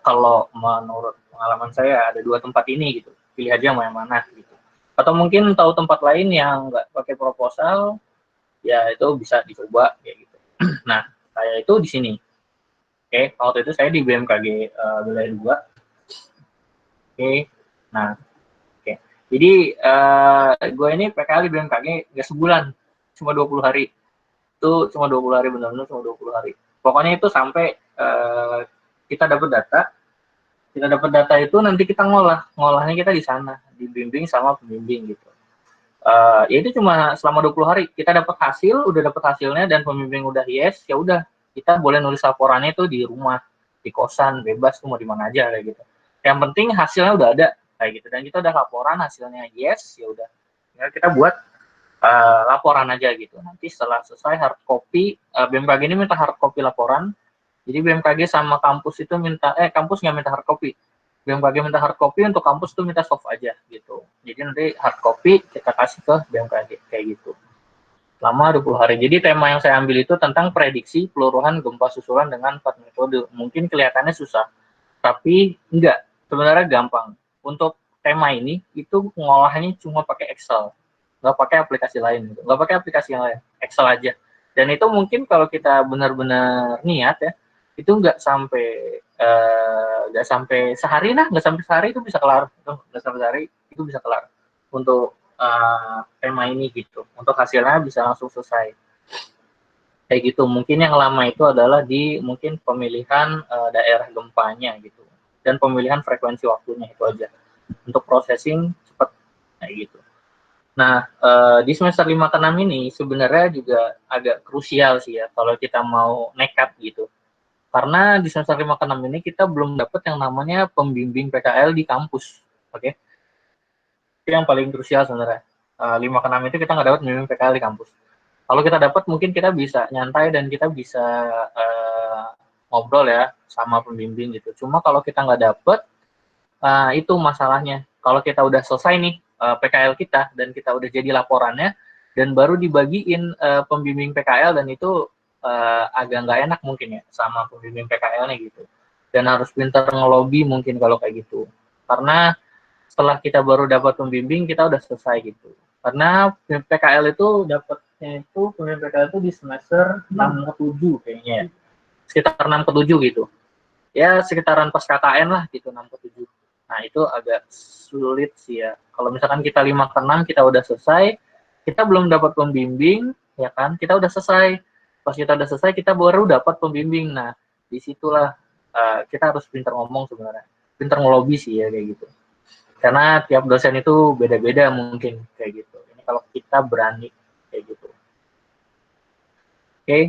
kalau menurut pengalaman saya ada 2 tempat ini gitu. Pilih aja mau yang mana gitu. Atau mungkin tahu tempat lain yang nggak pakai proposal, ya itu bisa dicoba kayak gitu. Nah, saya itu di sini. Oke, waktu itu saya di BMKG wilayah 2. Oke, nah, oke. Jadi gue ini PKL di BMKG nggak sebulan, cuma 20 hari. Itu cuma 20 hari, benar-benar cuma 20 hari. Pokoknya itu sampai kita dapat data. Kita dapat data itu nanti kita ngolahnya kita di sana, dibimbing sama pembimbing gitu. Ya itu cuma selama 20 hari. Kita dapat hasil, udah dapat hasilnya dan pembimbing udah yes, ya udah kita boleh nulis laporannya itu di rumah, di kosan, bebas tuh mau di mana aja kayak gitu. Yang penting hasilnya udah ada kayak gitu dan kita udah laporan hasilnya yes, ya udah. Ya kita buat laporan aja gitu. Nanti setelah selesai hard copy, BMKG ini minta hard copy laporan. Jadi BMKG sama kampus itu minta, kampus nggak minta hard copy. BMKG minta hard copy, untuk kampus tuh minta soft aja gitu. Jadi nanti hard copy kita kasih ke BMKG kayak gitu. Lama 20 hari. Jadi tema yang saya ambil itu tentang prediksi peluruhan gempa susulan dengan 4 metode. Mungkin kelihatannya susah, tapi enggak. Sebenarnya gampang. Untuk tema ini itu pengolahannya cuma pakai Excel, nggak pakai aplikasi lain, gitu. Nggak pakai aplikasi yang lain, Excel aja. Dan itu mungkin kalau kita benar-benar niat ya, itu nggak sampai sehari lah, nggak sampai sehari itu bisa kelar, nggak sampai sehari itu bisa kelar untuk tema ini gitu. Untuk hasilnya bisa langsung selesai. Kayak gitu. Mungkin yang lama itu adalah di mungkin pemilihan daerah gempanya gitu. Dan pemilihan frekuensi waktunya itu aja. Untuk processing cepat kayak gitu. Nah, di semester 5 ke 6 ini sebenarnya juga agak krusial sih ya kalau kita mau nekat gitu. Karena di semester 5 ke 6 ini kita belum dapat yang namanya pembimbing PKL di kampus. Oke. Itu yang paling krusial sebenarnya. 5 ke 6 itu kita nggak dapat pembimbing PKL di kampus. Kalau kita dapat mungkin kita bisa nyantai dan kita bisa ngobrol ya sama pembimbing gitu. Cuma kalau kita nggak dapat, itu masalahnya. Kalau kita udah selesai nih PKL kita dan kita udah jadi laporannya dan baru dibagiin pembimbing PKL dan itu agak nggak enak mungkin ya sama pembimbing PKL-nya gitu. Dan harus pintar ngelobi mungkin kalau kayak gitu. Karena setelah kita baru dapat pembimbing kita udah selesai gitu. Karena PKL itu dapatnya itu pembimbing PKL itu di semester 6 ke 7 kayaknya ya. Sekitar 6 ke 7 gitu. Ya sekitaran pas KKN lah gitu 6 ke 7. Nah, itu agak sulit sih ya. Kalau misalkan kita 5 ke 6 kita udah selesai, kita belum dapat pembimbing, ya kan? Kita udah selesai. Pas kita udah selesai, kita baru dapat pembimbing. Nah, disitulah kita harus pintar ngomong sebenarnya. Pintar ngelobi sih ya kayak gitu. Karena tiap dosen itu beda-beda mungkin kayak gitu. Ini kalau kita berani kayak gitu. Oke.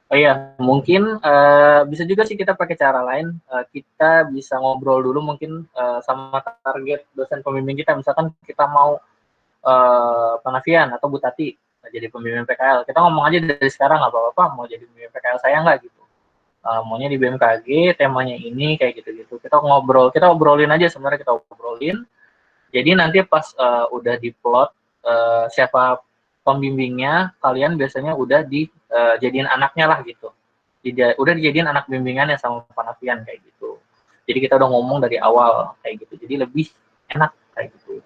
Oh iya, mungkin bisa juga sih kita pakai cara lain. Kita bisa ngobrol dulu mungkin sama target dosen pembimbing kita. Misalkan kita mau Panavian atau Bu Tati jadi pembimbing PKL. Kita ngomong aja dari sekarang nggak apa-apa, mau jadi pembimbing PKL saya nggak gitu. Maunya di BMKG, temanya ini kayak gitu-gitu. Kita obrolin aja sebenarnya kita obrolin. Jadi nanti pas udah diplot siapa pembimbingnya, kalian biasanya udah dijadiin anaknya lah gitu. Udah dijadiin anak bimbingannya sama Panavian kayak gitu. Jadi kita udah ngomong dari awal kayak gitu. Jadi lebih enak kayak gitu.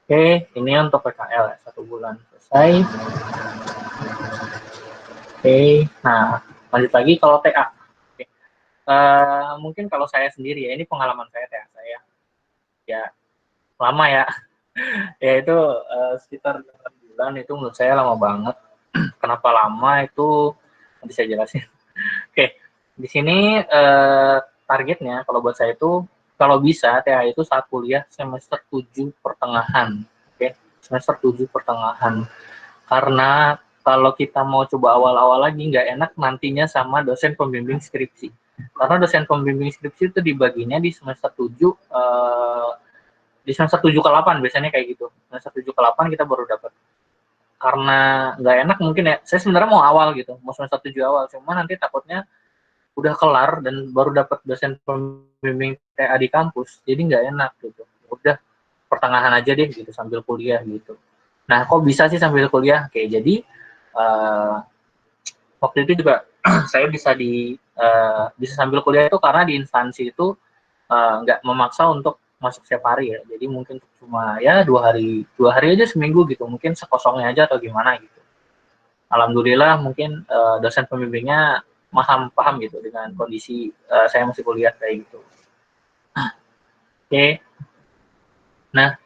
Oke, ini untuk PKL ya, 1 bulan selesai. Oke, nah lanjut lagi kalau TA. Oke. Mungkin kalau saya sendiri ya, ini pengalaman saya TA saya. Ya, lama ya. Ya itu sekitar 8 bulan itu menurut saya lama banget. Kenapa lama itu nanti saya jelasin. Oke, di sini targetnya kalau buat saya itu kalau bisa TH itu saat kuliah semester 7 pertengahan. Oke, semester 7 pertengahan. Karena kalau kita mau coba awal-awal lagi nggak enak nantinya sama dosen pembimbing skripsi. Karena dosen pembimbing skripsi itu dibaginya di semester 7 di semester 7 ke 8 biasanya kayak gitu. Semester 7 ke 8 kita baru dapat. Karena nggak enak mungkin ya, saya sebenarnya mau awal gitu, mau semester 7 awal, cuma nanti takutnya udah kelar dan baru dapat dosen pembimbing TA di kampus, jadi nggak enak gitu. Udah pertengahan aja deh gitu sambil kuliah gitu. Nah, kok bisa sih sambil kuliah? Kayak jadi waktu itu juga saya bisa sambil kuliah itu karena di instansi itu nggak memaksa untuk masuk setiap hari ya. Jadi mungkin cuma ya 2 hari aja seminggu gitu. Mungkin sekosongnya aja atau gimana gitu. Alhamdulillah mungkin dosen pembimbingnya paham gitu dengan kondisi saya masih kuliah kayak gitu. Oke. Nah,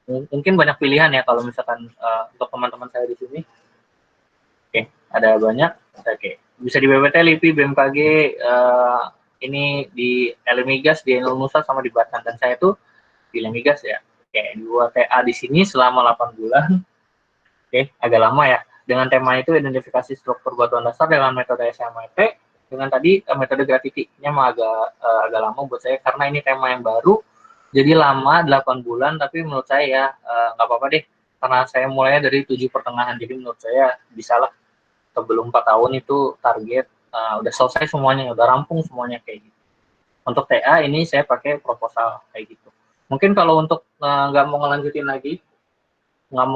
mungkin banyak pilihan ya kalau misalkan untuk teman-teman saya di sini. Oke, ada banyak. Oke, bisa di BPT, LIPI, BMKG, ini di Elemigas, di Enul Nusa, sama di Batan. Dan saya tuh di Elemigas ya. Oke, 2 TA di sini selama 8 bulan. Oke, agak lama ya. Dengan tema itu identifikasi struktur batuan dasar dengan metode SMIT, dengan tadi metode gravity-nya mah agak lama buat saya karena ini tema yang baru. Jadi lama 8 bulan, tapi menurut saya ya nggak apa-apa deh. Karena saya mulainya dari 7 pertengahan, jadi menurut saya bisa lah sebelum 4 tahun itu target udah selesai semuanya, udah rampung semuanya kayak gitu. Untuk TA ini saya pakai proposal kayak gitu. Mungkin kalau untuk nggak mau ngelanjutin lagi, nggak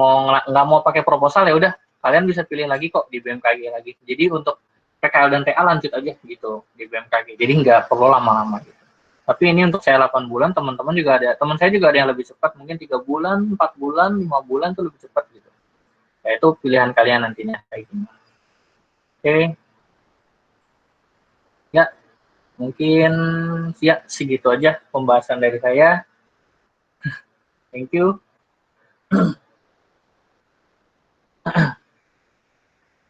mau pakai proposal ya udah kalian bisa pilih lagi kok di BMKG lagi. Jadi untuk PKL dan TA lanjut aja gitu di BMKG. Jadi nggak perlu lama-lama gitu. Tapi ini untuk saya 8 bulan, teman-teman juga ada, teman saya juga ada yang lebih cepat, mungkin 3 bulan, 4 bulan, 5 bulan tuh lebih cepat gitu. Ya itu pilihan kalian nantinya kayak gimana. Oke. Ya, mungkin ya segitu aja pembahasan dari saya. Thank you.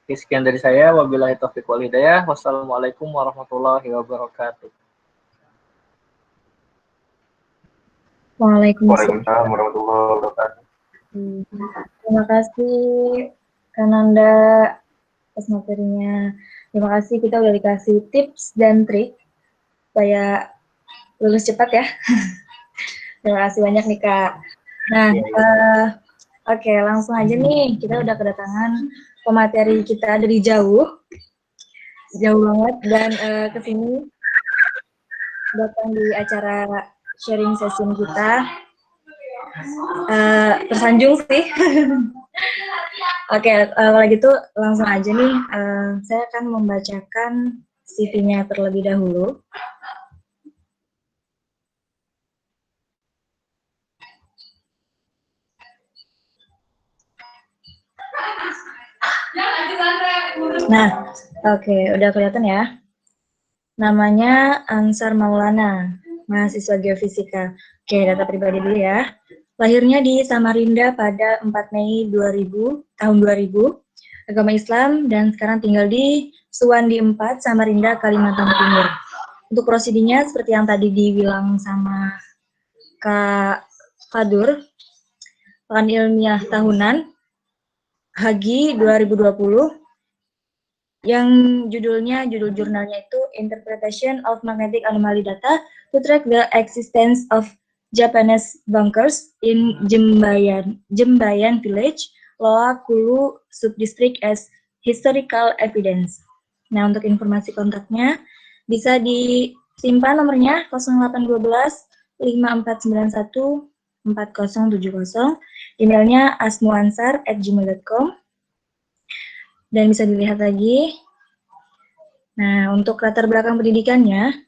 Oke, sekian dari saya. Wabillahi taufiq wal hidayah. Wassalamualaikum warahmatullahi wabarakatuh. Waalaikumsalam. Waalaikumsalam warahmatullahi wabarakatuh. Terima kasih Kananda atas materinya. Terima kasih, kita udah dikasih tips dan trik supaya lulus cepat ya. Terima kasih banyak nih Kak. Nah, oke, langsung aja nih, kita udah kedatangan pemateri kita dari jauh banget, dan kesini datang di acara sharing session kita. Tersanjung sih. Oke, kalau gitu langsung aja nih, saya akan membacakan CV-nya terlebih dahulu. Nah, oke, udah kelihatan ya. Namanya Ansar Maulana, mahasiswa geofisika. Oke, data pribadi dulu ya. Lahirnya di Samarinda pada 4 Mei 2000, tahun 2000. Agama Islam dan sekarang tinggal di Suwandi 4, Samarinda, Kalimantan Timur. Untuk prosidinya seperti yang tadi dibilang sama Kak Fadur, pekan ilmiah tahunan Hagi 2020 yang judul jurnalnya itu Interpretation of Magnetic Anomaly Data to Track the Existence of Japanese Bunkers in Jembayan Village, Loa Kulu Subdistrict as Historical Evidence. Nah, untuk informasi kontaknya bisa disimpan nomornya 0812 5491 4070, emailnya asmuansar@gmail.com. Dan bisa dilihat lagi. Nah, untuk latar belakang pendidikannya,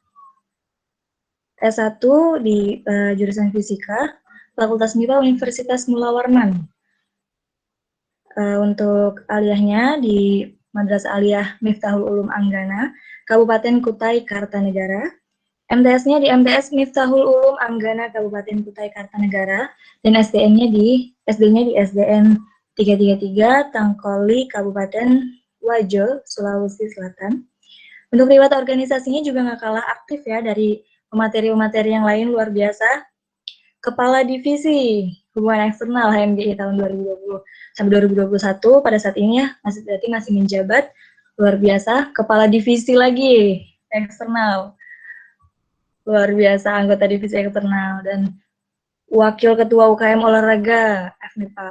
S1 di jurusan Fisika, Fakultas MIPA Universitas Mula Warman. Untuk aliyahnya di Madrasah Aliyah Miftahul Ulum Anggana, Kabupaten Kutai Kartanegara. MTS-nya di MTS Miftahul Ulum Anggana, Kabupaten Kutai Kartanegara. Dan SDN-nya di SDN 333 Tangkoli, Kabupaten Wajo, Sulawesi Selatan. Untuk riwayat organisasinya juga nggak kalah aktif ya, dari pemateri-pemateri yang lain luar biasa. Kepala Divisi Hubungan Eksternal HMGI tahun 2020 sampai 2021 pada saat ini ya, masih menjabat, luar biasa. Kepala Divisi lagi eksternal, luar biasa, anggota divisi eksternal, dan Wakil Ketua UKM Olahraga FNIPA.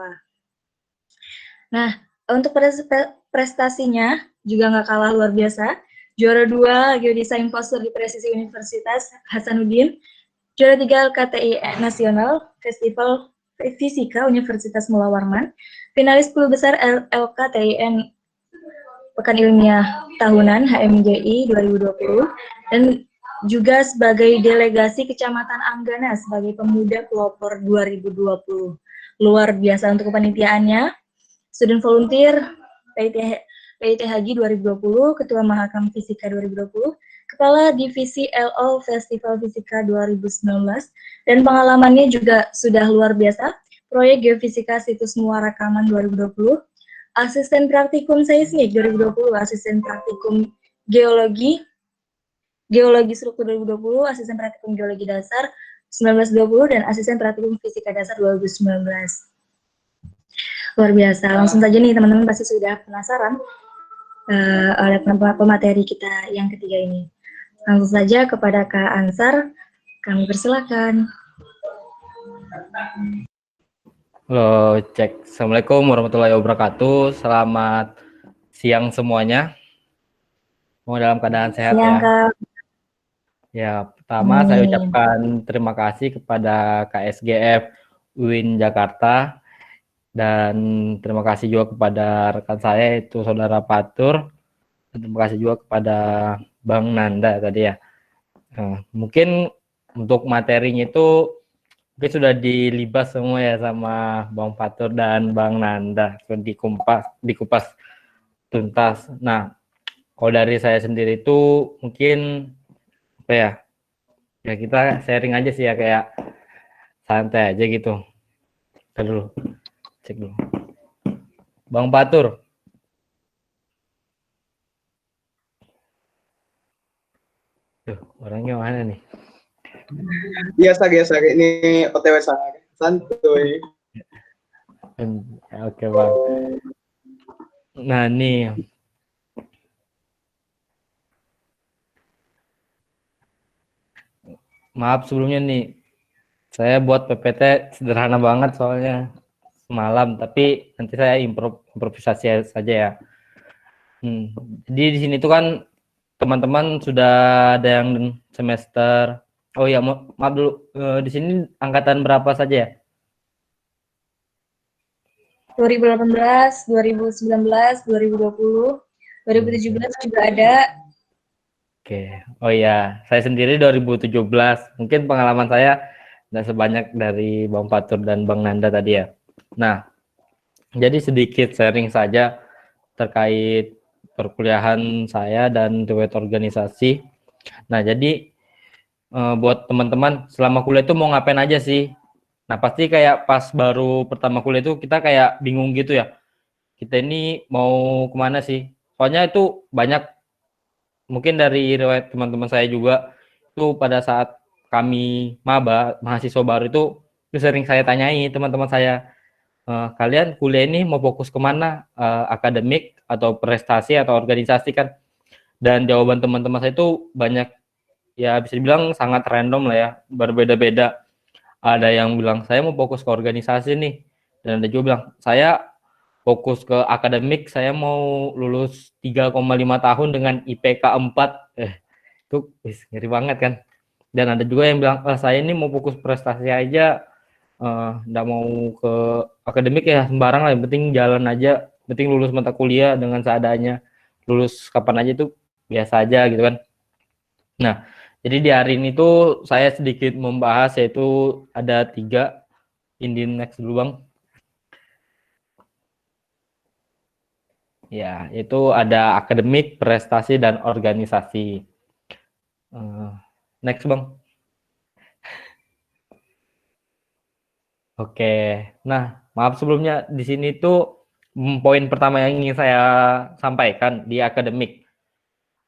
Nah, untuk prestasinya juga nggak kalah luar biasa. Juara 2 Geodesain Poster di Presisi Universitas Hasanuddin. Juara 3 KTI Nasional Festival Fisika Universitas Mula Warman. Finalis 10 besar LKTIN Pekan Ilmiah Tahunan HMGI 2020. Dan juga sebagai delegasi Kecamatan Anggana sebagai pemuda pelopor 2020. Luar biasa untuk kepanitiaannya. Student volunteer PITHG 2020, Ketua Mahakam Fisika 2020, Kepala Divisi LO Festival Fisika 2019, dan pengalamannya juga sudah luar biasa. Proyek Geofisika Situs Muara Rekaman 2020, Asisten Praktikum Seismik 2020, Asisten Praktikum Geologi Struktur 2020, Asisten Praktikum Geologi Dasar 1920, dan Asisten Praktikum Fisika Dasar 2019. Luar biasa. Langsung saja nih teman-teman pasti sudah penasaran oleh pemateri kita yang ketiga ini. Langsung saja kepada Kak Ansar, kami persilakan. Halo, cek. Assalamualaikum warahmatullahi wabarakatuh. Selamat siang semuanya. Semoga dalam keadaan sehat Siang, ya. Kak. Ya, pertama saya ucapkan terima kasih kepada KSGF UIN Jakarta, dan terima kasih juga kepada rekan saya itu Saudara Fatur, dan terima kasih juga kepada Bang Nanda tadi ya. Mungkin untuk materinya itu mungkin sudah dilibas semua ya sama Bang Fatur dan Bang Nanda, dikupas tuntas. Nah, kalau dari saya sendiri itu mungkin apa ya? Ya kita sharing aja sih ya, kayak santai aja gitu. Kita dulu cek dulu. Bang Fatur. Tuh, orangnya mana nih? Biasa ini OTW saya. Santuy. Oke, Bang. Nah, nih maaf sebelumnya nih, saya buat PPT sederhana banget soalnya semalam, tapi nanti saya improvisasi saja ya. Jadi di sini tuh kan teman-teman sudah ada yang semester, oh ya maaf dulu, di sini angkatan berapa saja ya? 2018, 2019, 2020, 2017 juga ada. Oke, oh ya, saya sendiri 2017. Mungkin pengalaman saya nggak sebanyak dari Bang Fatur dan Bang Nanda tadi ya. Nah, jadi sedikit sharing saja terkait perkuliahan saya dan riwayat organisasi. Nah, jadi buat teman-teman selama kuliah itu mau ngapain aja sih? Nah, pasti kayak pas baru pertama kuliah itu kita kayak bingung gitu ya. Kita ini mau kemana sih? Soalnya itu banyak, mungkin dari riwayat teman-teman saya juga, itu pada saat kami mahasiswa baru itu sering saya tanyai teman-teman saya, kalian kuliah ini mau fokus kemana? Akademik atau prestasi atau organisasi kan? Dan jawaban teman-teman saya itu banyak, ya bisa dibilang sangat random lah ya, berbeda-beda. Ada yang bilang saya mau fokus ke organisasi nih, dan ada juga bilang saya fokus ke akademik, saya mau lulus 3,5 tahun dengan IPK 4. Itu ngeri banget kan. Dan ada juga yang bilang saya ini mau fokus prestasi aja, nggak mau ke akademik ya, sembarang lah, yang penting jalan aja, penting lulus mata kuliah dengan seadanya, lulus kapan aja itu biasa aja gitu kan. Nah, jadi di hari ini tuh saya sedikit membahas, yaitu ada 3. Ini next dulu Bang. Ya, itu ada akademik, prestasi, dan organisasi. Next Bang. Oke, nah maaf sebelumnya, di sini tuh poin pertama yang ingin saya sampaikan di akademik.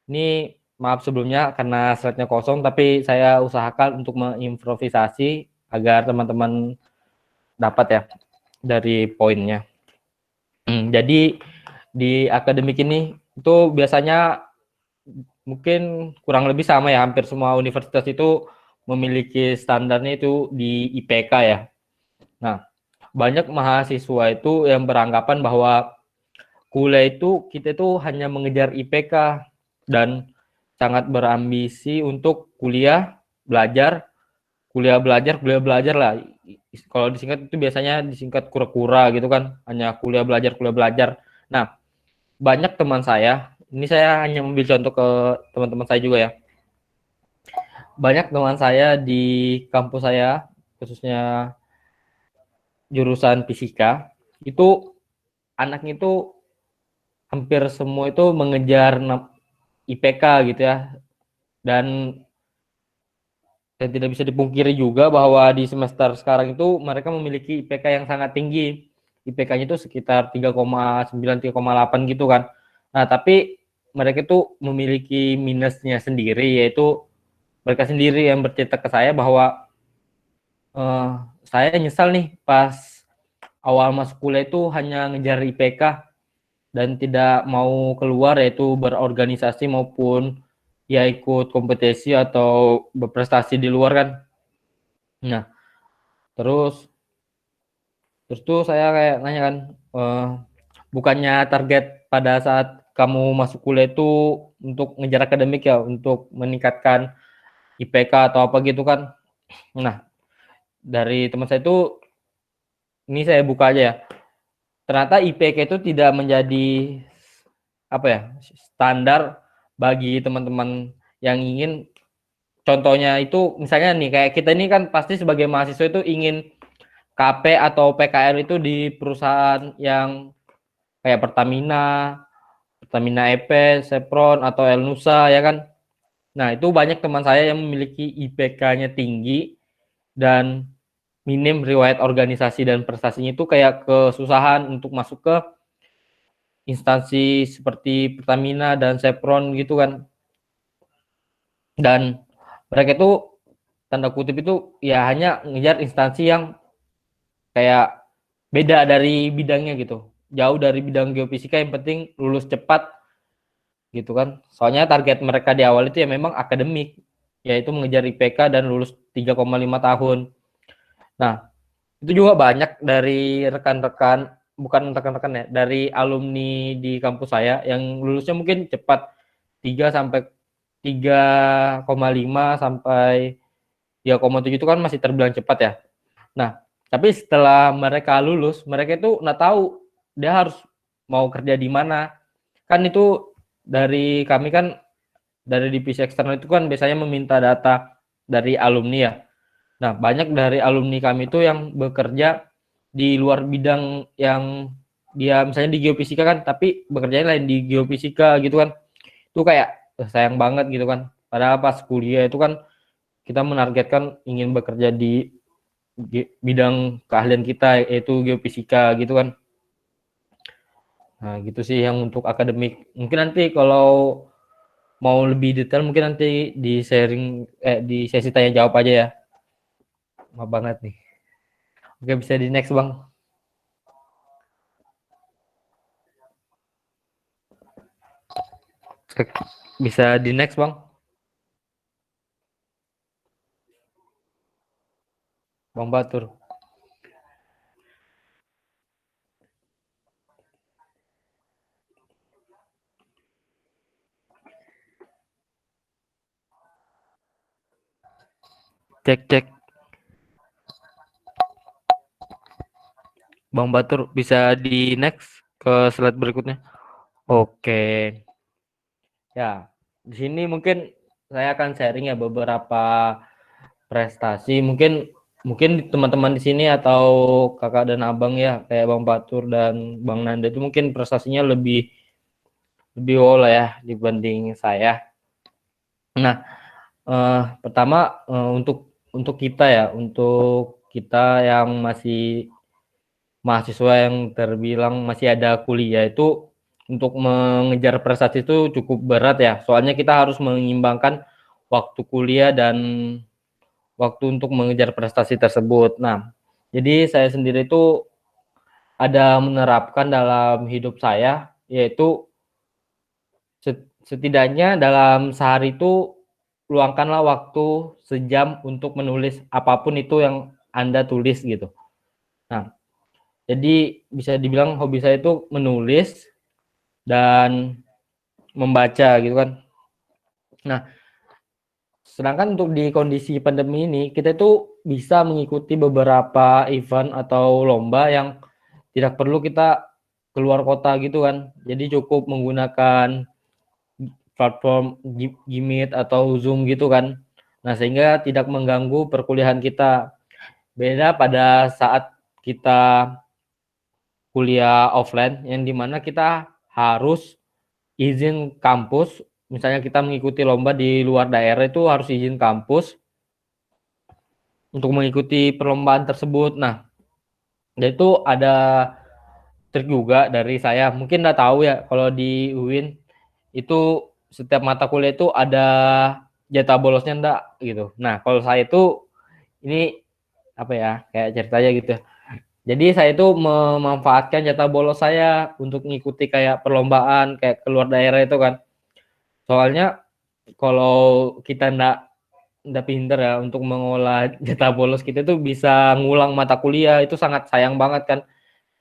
Ini maaf sebelumnya karena slide-nya kosong, tapi saya usahakan untuk mengimprovisasi agar teman-teman dapat ya dari poinnya. Jadi di akademik ini itu biasanya mungkin kurang lebih sama ya, hampir semua universitas itu memiliki standarnya itu di IPK ya. Nah, banyak mahasiswa itu yang beranggapan bahwa kuliah itu kita itu hanya mengejar IPK dan sangat berambisi untuk kuliah belajar lah. Kalau disingkat itu biasanya disingkat kura-kura gitu kan, hanya kuliah belajar. Nah, banyak teman saya, ini saya hanya ambil contoh ke teman-teman saya juga ya. Banyak teman saya di kampus saya, khususnya jurusan fisika, itu anaknya itu hampir semua itu mengejar IPK gitu ya. Dan tidak bisa dipungkiri juga bahwa di semester sekarang itu mereka memiliki IPK yang sangat tinggi. IPK-nya itu sekitar 3,9, 3,8 gitu kan. Nah, tapi mereka itu memiliki minusnya sendiri, yaitu mereka sendiri yang bercerita ke saya bahwa saya nyesal nih pas awal masuk kuliah itu hanya ngejar IPK dan tidak mau keluar, yaitu berorganisasi maupun ya ikut kompetisi atau berprestasi di luar kan. Nah, terus tuh saya kayak nanya kan, bukannya target pada saat kamu masuk kuliah itu untuk ngejar akademik ya, untuk meningkatkan IPK atau apa gitu kan. Nah, dari teman saya itu, ini saya buka aja ya, ternyata IPK itu tidak menjadi apa ya, standar bagi teman-teman yang ingin. Contohnya itu misalnya nih, kayak kita ini kan pasti sebagai mahasiswa itu ingin KP atau PKL itu di perusahaan yang kayak Pertamina EP, Chevron atau Elnusa ya kan. Nah, itu banyak teman saya yang memiliki IPK-nya tinggi dan minim riwayat organisasi dan prestasinya itu kayak kesusahan untuk masuk ke instansi seperti Pertamina dan Chevron gitu kan. Dan mereka itu tanda kutip itu ya hanya ngejar instansi yang kayak beda dari bidangnya gitu, jauh dari bidang geofisika, yang penting lulus cepat gitu kan. Soalnya target mereka di awal itu ya memang akademik, yaitu mengejar IPK dan lulus 3,5 tahun. Nah, itu juga banyak dari rekan-rekan, bukan rekan-rekan ya, dari alumni di kampus saya yang lulusnya mungkin cepat, 3,5 sampai 3,7 itu kan masih terbilang cepat ya. Nah, tapi setelah mereka lulus, mereka itu nggak tahu dia harus mau kerja di mana. Kan itu dari kami kan, dari divisi eksternal itu kan biasanya meminta data dari alumni ya. Nah, banyak dari alumni kami itu yang bekerja di luar bidang yang dia misalnya di geofisika kan, tapi bekerjanya lain di geofisika gitu kan. Itu kayak sayang banget gitu kan. Padahal pas kuliah itu kan kita menargetkan ingin bekerja di bidang keahlian kita, yaitu geofisika gitu kan. Nah, gitu sih yang untuk akademik. Mungkin nanti kalau mau lebih detail mungkin nanti di sharing di sesi tanya jawab aja ya. Maaf banget nih. Oke, bisa di next Bang. Bisa di next Bang. Bang Batur. Cek. Bang Batur bisa di next ke slide berikutnya. Oke. Ya, di sini mungkin saya akan sharing ya beberapa prestasi. Mungkin teman-teman di sini atau kakak dan abang ya, kayak Bang Batur dan Bang Nanda itu mungkin prestasinya lebih wow lah ya dibanding saya. Nah, pertama untuk kita ya, untuk kita yang masih mahasiswa yang terbilang masih ada kuliah, itu untuk mengejar prestasi itu cukup berat ya. Soalnya kita harus mengimbangkan waktu kuliah dan waktu untuk mengejar prestasi tersebut. Nah, jadi saya sendiri itu ada menerapkan dalam hidup saya, yaitu setidaknya dalam sehari itu luangkanlah waktu sejam untuk menulis apapun itu yang Anda tulis gitu. Nah, jadi bisa dibilang hobi saya itu menulis dan membaca gitu kan. Nah, sedangkan untuk di kondisi pandemi ini, kita itu bisa mengikuti beberapa event atau lomba yang tidak perlu kita keluar kota gitu kan. Jadi cukup menggunakan platform Gmeet atau Zoom gitu kan. Nah, sehingga tidak mengganggu perkuliahan kita. Beda pada saat kita kuliah offline yang dimana kita harus izin kampus, misalnya kita mengikuti lomba di luar daerah itu harus izin kampus untuk mengikuti perlombaan tersebut. Nah, itu ada trik juga dari saya. Mungkin udah tahu ya kalau di UIN itu setiap mata kuliah itu ada jatah bolosnya enggak gitu. Nah, kalau saya itu ini apa ya, kayak ceritanya gitu. Jadi saya itu memanfaatkan jatah bolos saya untuk mengikuti kayak perlombaan kayak keluar daerah itu kan. Soalnya kalau kita ndak pinter ya untuk mengolah jatah bolos, kita tuh bisa ngulang mata kuliah, itu sangat sayang banget kan.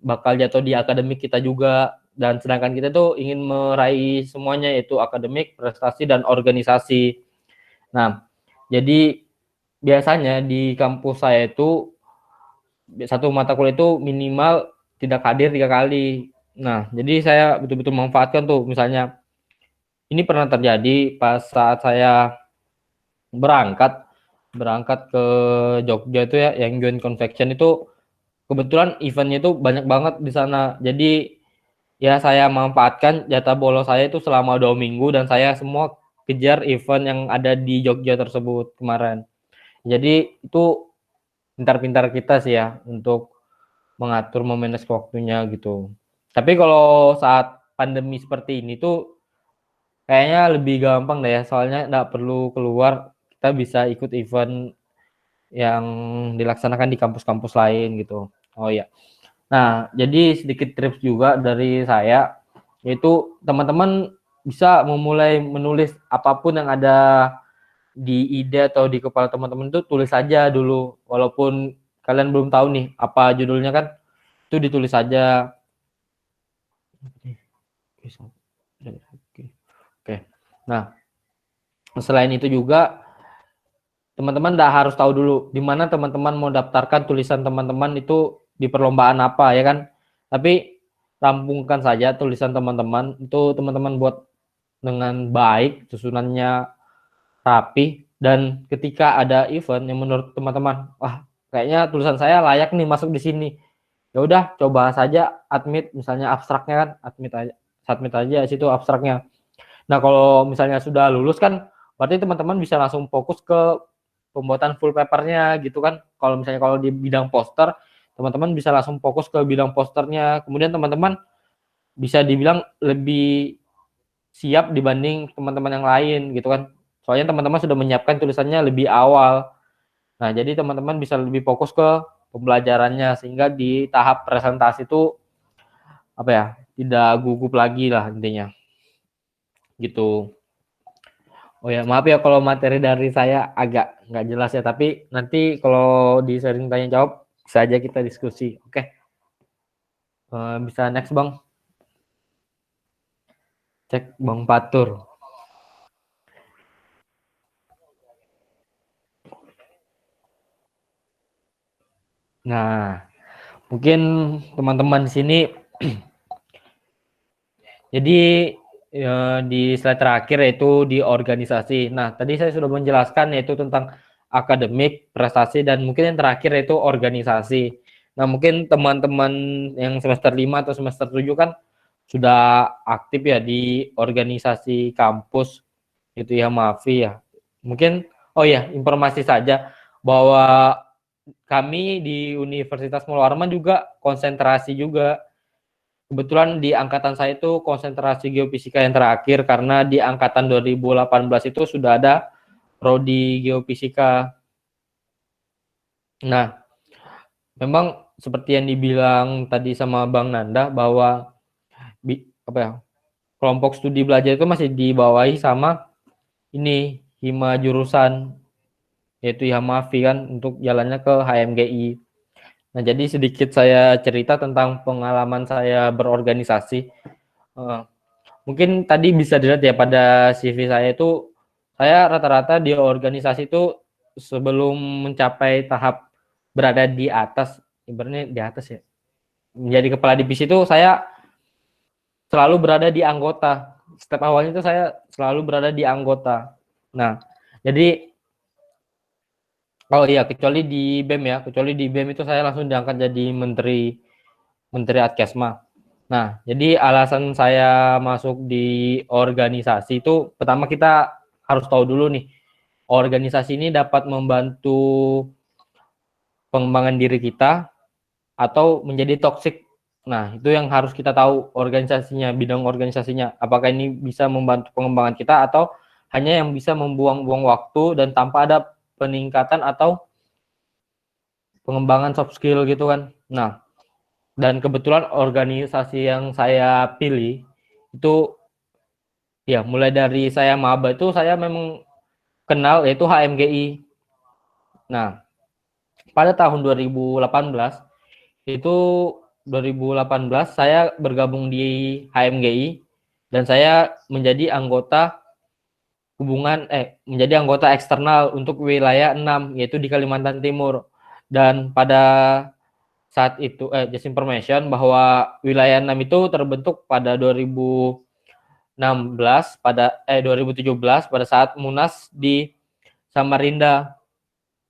Bakal jatuh di akademik kita juga, dan sedangkan kita tuh ingin meraih semuanya, yaitu akademik, prestasi, dan organisasi. Nah, jadi biasanya di kampus saya itu satu mata kuliah itu minimal tidak hadir 3 kali. Nah, jadi saya betul-betul memanfaatkan tuh, misalnya ini pernah terjadi pas saat saya berangkat ke Jogja itu ya, yang Joint Convection itu kebetulan eventnya itu banyak banget di sana. Jadi ya saya manfaatkan jatah bolos saya itu selama 2 minggu dan saya semua kejar event yang ada di Jogja tersebut kemarin. Jadi itu pintar-pintar kita sih ya untuk mengatur memanage waktunya gitu. Tapi kalau saat pandemi seperti ini tuh kayaknya lebih gampang deh ya, soalnya nggak perlu keluar, kita bisa ikut event yang dilaksanakan di kampus-kampus lain gitu. Oh iya. Nah, jadi sedikit tips juga dari saya, yaitu teman-teman bisa memulai menulis apapun yang ada di ide atau di kepala teman-teman, itu tulis saja dulu. Walaupun kalian belum tahu nih apa judulnya kan, itu ditulis saja. Oke. Nah, selain itu juga teman-teman nggak harus tahu dulu di mana teman-teman mau daftarkan tulisan teman-teman itu di perlombaan apa ya kan. Tapi rampungkan saja tulisan teman-teman, itu teman-teman buat dengan baik, susunannya rapi, dan ketika ada event yang menurut teman-teman, wah kayaknya tulisan saya layak nih masuk di sini, ya udah coba saja admit, misalnya abstraknya kan submit aja situ abstraknya. Nah, kalau misalnya sudah lulus kan berarti teman-teman bisa langsung fokus ke pembuatan full papernya gitu kan. Kalau misalnya kalau di bidang poster, teman-teman bisa langsung fokus ke bidang posternya. Kemudian teman-teman bisa dibilang lebih siap dibanding teman-teman yang lain gitu kan. Soalnya teman-teman sudah menyiapkan tulisannya lebih awal. Nah, jadi teman-teman bisa lebih fokus ke pembelajarannya sehingga di tahap presentasi itu apa ya, tidak gugup lagi lah intinya. Gitu. Oh ya, maaf ya kalau materi dari saya agak nggak jelas ya, tapi nanti kalau di sharing tanya jawab bisa aja kita diskusi. Oke. Bisa next Bang. Cek Bang Patur. Nah, mungkin teman-teman di sini jadi di slide terakhir yaitu di organisasi. Nah, tadi saya sudah menjelaskan yaitu tentang akademik, prestasi, dan mungkin yang terakhir yaitu organisasi. Nah, mungkin teman-teman yang semester 5 atau semester 7 kan sudah aktif ya di organisasi kampus gitu ya, Maafi ya. Mungkin oh ya, informasi saja bahwa kami di Universitas Mulo Arman juga konsentrasi juga. kebetulan di angkatan saya itu konsentrasi geofisika yang terakhir, karena di angkatan 2018 itu sudah ada prodi geofisika. Nah, memang seperti yang dibilang tadi sama Bang Nanda bahwa kelompok studi belajar itu masih dibawahi sama ini hima jurusan, yaitu Hamavi kan, untuk jalannya ke HMGI. Nah, jadi sedikit saya cerita tentang pengalaman saya berorganisasi. Mungkin tadi bisa dilihat ya pada CV saya itu, saya rata-rata di organisasi itu sebelum mencapai tahap berada di atas, ibaratnya di atas ya, menjadi kepala divisi itu saya selalu berada di anggota. Step awalnya itu saya selalu berada di anggota. Nah, jadi oh iya, kecuali di BEM ya, kecuali di BEM itu saya langsung diangkat jadi menteri Adkesma. Nah, jadi alasan saya masuk di organisasi itu, pertama kita harus tahu dulu nih, organisasi ini dapat membantu pengembangan diri kita atau menjadi toksik. Nah, itu yang harus kita tahu organisasinya, bidang organisasinya. Apakah ini bisa membantu pengembangan kita atau hanya yang bisa membuang-buang waktu dan tanpa ada peningkatan atau pengembangan soft skill gitu kan. Nah, dan kebetulan organisasi yang saya pilih itu ya mulai dari saya maba itu saya memang kenal, yaitu HMGI. Nah, pada tahun 2018 itu 2018 saya bergabung di HMGI dan saya menjadi anggota menjadi anggota eksternal untuk wilayah 6, yaitu di Kalimantan Timur. Dan pada saat itu just information bahwa wilayah 6 itu terbentuk pada 2017 pada saat Munas di Samarinda.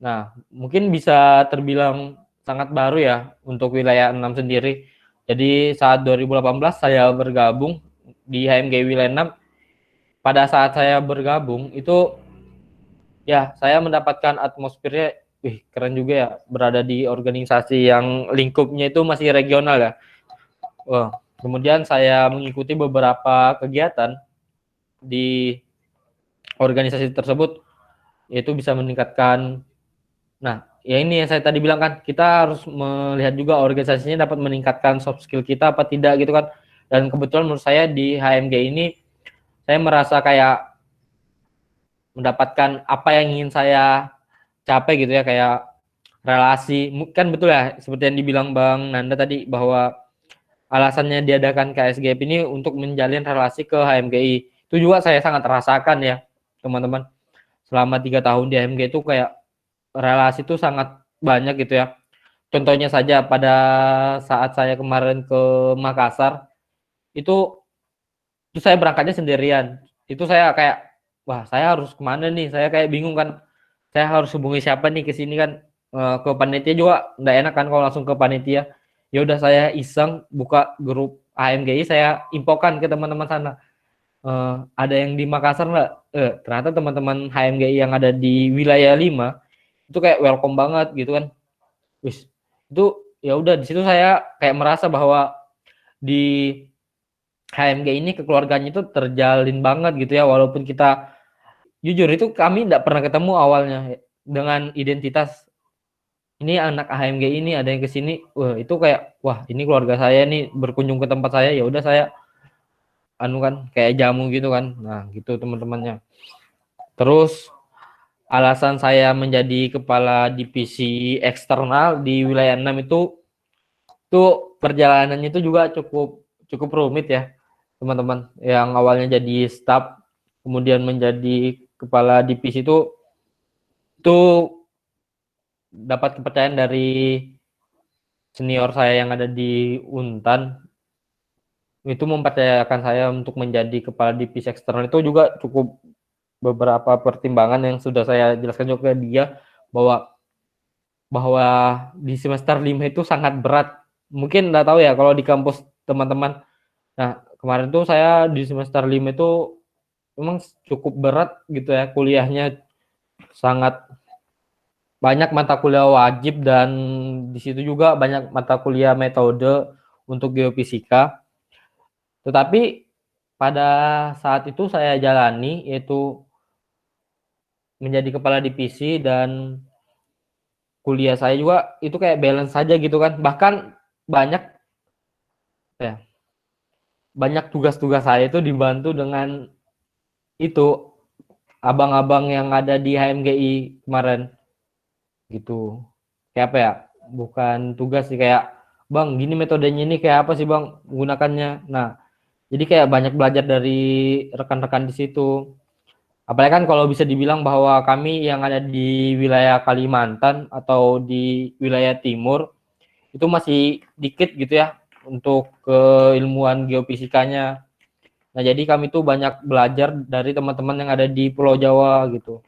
Nah, mungkin bisa terbilang sangat baru ya untuk wilayah 6 sendiri. Jadi saat 2018 saya bergabung di HMGI wilayah 6. Pada saat saya bergabung itu ya saya mendapatkan atmosfernya keren juga ya, berada di organisasi yang lingkupnya itu masih regional ya. Kemudian saya mengikuti beberapa kegiatan di organisasi tersebut, yaitu bisa meningkatkan. Nah, ya ini yang saya tadi bilang kan, kita harus melihat juga organisasinya dapat meningkatkan soft skill kita apa tidak gitu kan. Dan kebetulan menurut saya di HMG ini saya merasa kayak mendapatkan apa yang ingin saya capai gitu ya, kayak relasi. Kan betul ya seperti yang dibilang Bang Nanda tadi bahwa alasannya diadakan KSGP ini untuk menjalin relasi ke HMGI. Itu juga saya sangat rasakan ya teman-teman. Selama 3 tahun di HMGI itu kayak relasi itu sangat banyak gitu ya. Contohnya saja pada saat saya kemarin ke Makassar, itu saya berangkatnya sendirian. Itu saya kayak, wah saya harus kemana nih? Saya kayak bingung kan. Saya harus hubungi siapa nih ke sini kan. Ke panitia juga nggak enak kan kalau langsung ke panitia. Ya udah saya iseng buka grup HMGI, saya infokan ke teman-teman sana. Ada yang di Makassar nggak? Ternyata teman-teman HMGI yang ada di wilayah 5 itu kayak welcome banget gitu kan. Wis, itu ya udah di situ saya kayak merasa bahwa di HMG ini kekeluarganya itu terjalin banget gitu ya, walaupun kita jujur itu kami tidak pernah ketemu awalnya dengan identitas ini anak HMG ini ada yang kesini, itu kayak wah ini keluarga saya nih berkunjung ke tempat saya, ya udah saya anu kan kayak jamu gitu kan. Nah gitu teman-temannya. Terus alasan saya menjadi kepala divisi eksternal di wilayah 6 itu perjalanannya itu juga cukup rumit ya teman-teman. Yang awalnya jadi staf kemudian menjadi kepala divisi itu dapat kepercayaan dari senior saya yang ada di Untan, itu mempercayakan saya untuk menjadi kepala divisi eksternal. Itu juga cukup beberapa pertimbangan yang sudah saya jelaskan juga ke dia bahwa di semester 5 itu sangat berat. Mungkin nggak tahu ya kalau di kampus teman-teman. Nah, kemarin tuh saya di semester 5 itu memang cukup berat gitu ya, kuliahnya sangat banyak mata kuliah wajib dan di situ juga banyak mata kuliah metode untuk geofisika. Tetapi pada saat itu saya jalani, yaitu menjadi kepala divisi, dan kuliah saya juga itu kayak balance saja gitu kan. Bahkan banyak ya, banyak tugas-tugas saya itu dibantu dengan itu abang-abang yang ada di HMGI kemarin gitu. Kayak apa ya? Bukan tugas sih, kayak bang gini metodenya ini kayak apa sih bang menggunakannya. Nah, jadi kayak banyak belajar dari rekan-rekan di situ. Apalagi kan kalau bisa dibilang bahwa kami yang ada di wilayah Kalimantan atau di wilayah timur itu masih dikit gitu ya untuk keilmuan geofisikanya. Nah, jadi kami tuh banyak belajar dari teman-teman yang ada di Pulau Jawa gitu.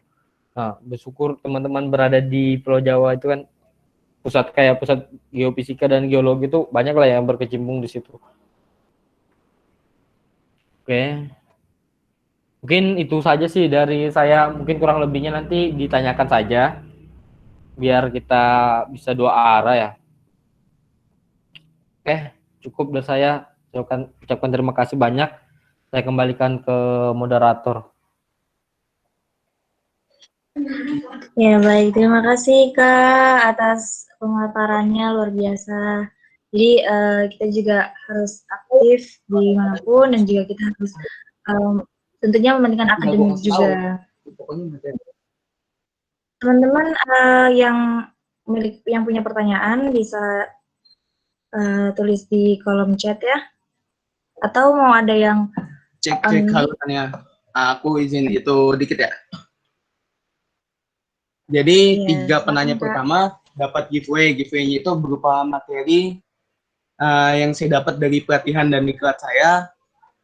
Nah, bersyukur teman-teman berada di Pulau Jawa itu kan pusat geofisika dan geologi itu banyak lah yang berkecimpung di situ. Oke. Mungkin itu saja sih dari saya, mungkin kurang lebihnya nanti ditanyakan saja biar kita bisa dua arah ya. Oke, cukup dari saya. Ucapkan terima kasih banyak. Saya kembalikan ke moderator. Ya baik, terima kasih Kak atas pemaparannya luar biasa. Jadi kita juga harus aktif dimanapun dan juga kita harus tentunya mementingkan akademik juga. Teman-teman yang punya pertanyaan bisa tulis di kolom chat ya. Atau mau ada yang Cek halusannya. Aku izin itu dikit ya. Jadi tiga penanya pertama dapat giveaway. Giveaway-nya itu berupa materi yang saya dapat dari pelatihan dan diklat saya.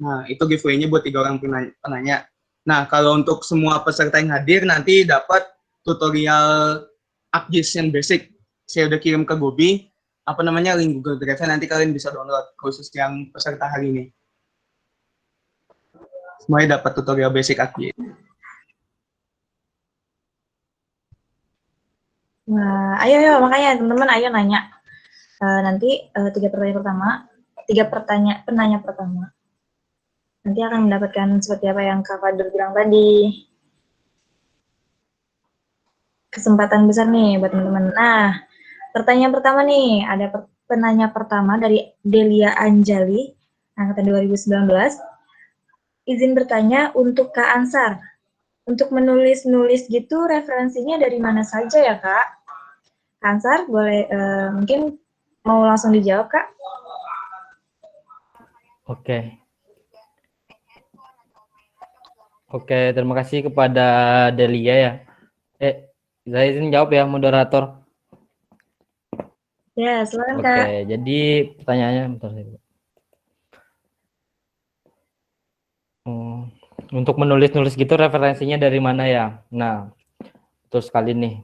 Nah, itu giveaway-nya buat 3 orang penanya. Nah, kalau untuk semua peserta yang hadir nanti dapat tutorial ArcGIS yang basic. Saya udah kirim ke Gobi, link Google Drive-nya, nanti kalian bisa download khusus yang peserta hari ini. Semuanya dapat tutorial basic ArcGIS. Nah, ayo makanya teman-teman ayo nanya. Nanti tiga penanya pertama nanti akan mendapatkan seperti apa yang Kak Fadil bilang tadi. Kesempatan besar nih buat teman-teman. Nah, pertanyaan pertama nih, ada penanya pertama dari Delia Anjali, angkatan 2019. Izin bertanya untuk Kak Ansar. Untuk menulis-nulis gitu referensinya dari mana saja ya Kak? Kak Ansar, boleh mungkin mau langsung dijawab Kak? Oke, terima kasih kepada Delia ya. Saya izin jawab ya, moderator. Ya, silakan Kak. Oke, jadi pertanyaannya bentar. Untuk menulis-nulis gitu referensinya dari mana ya? Nah, betul sekali nih.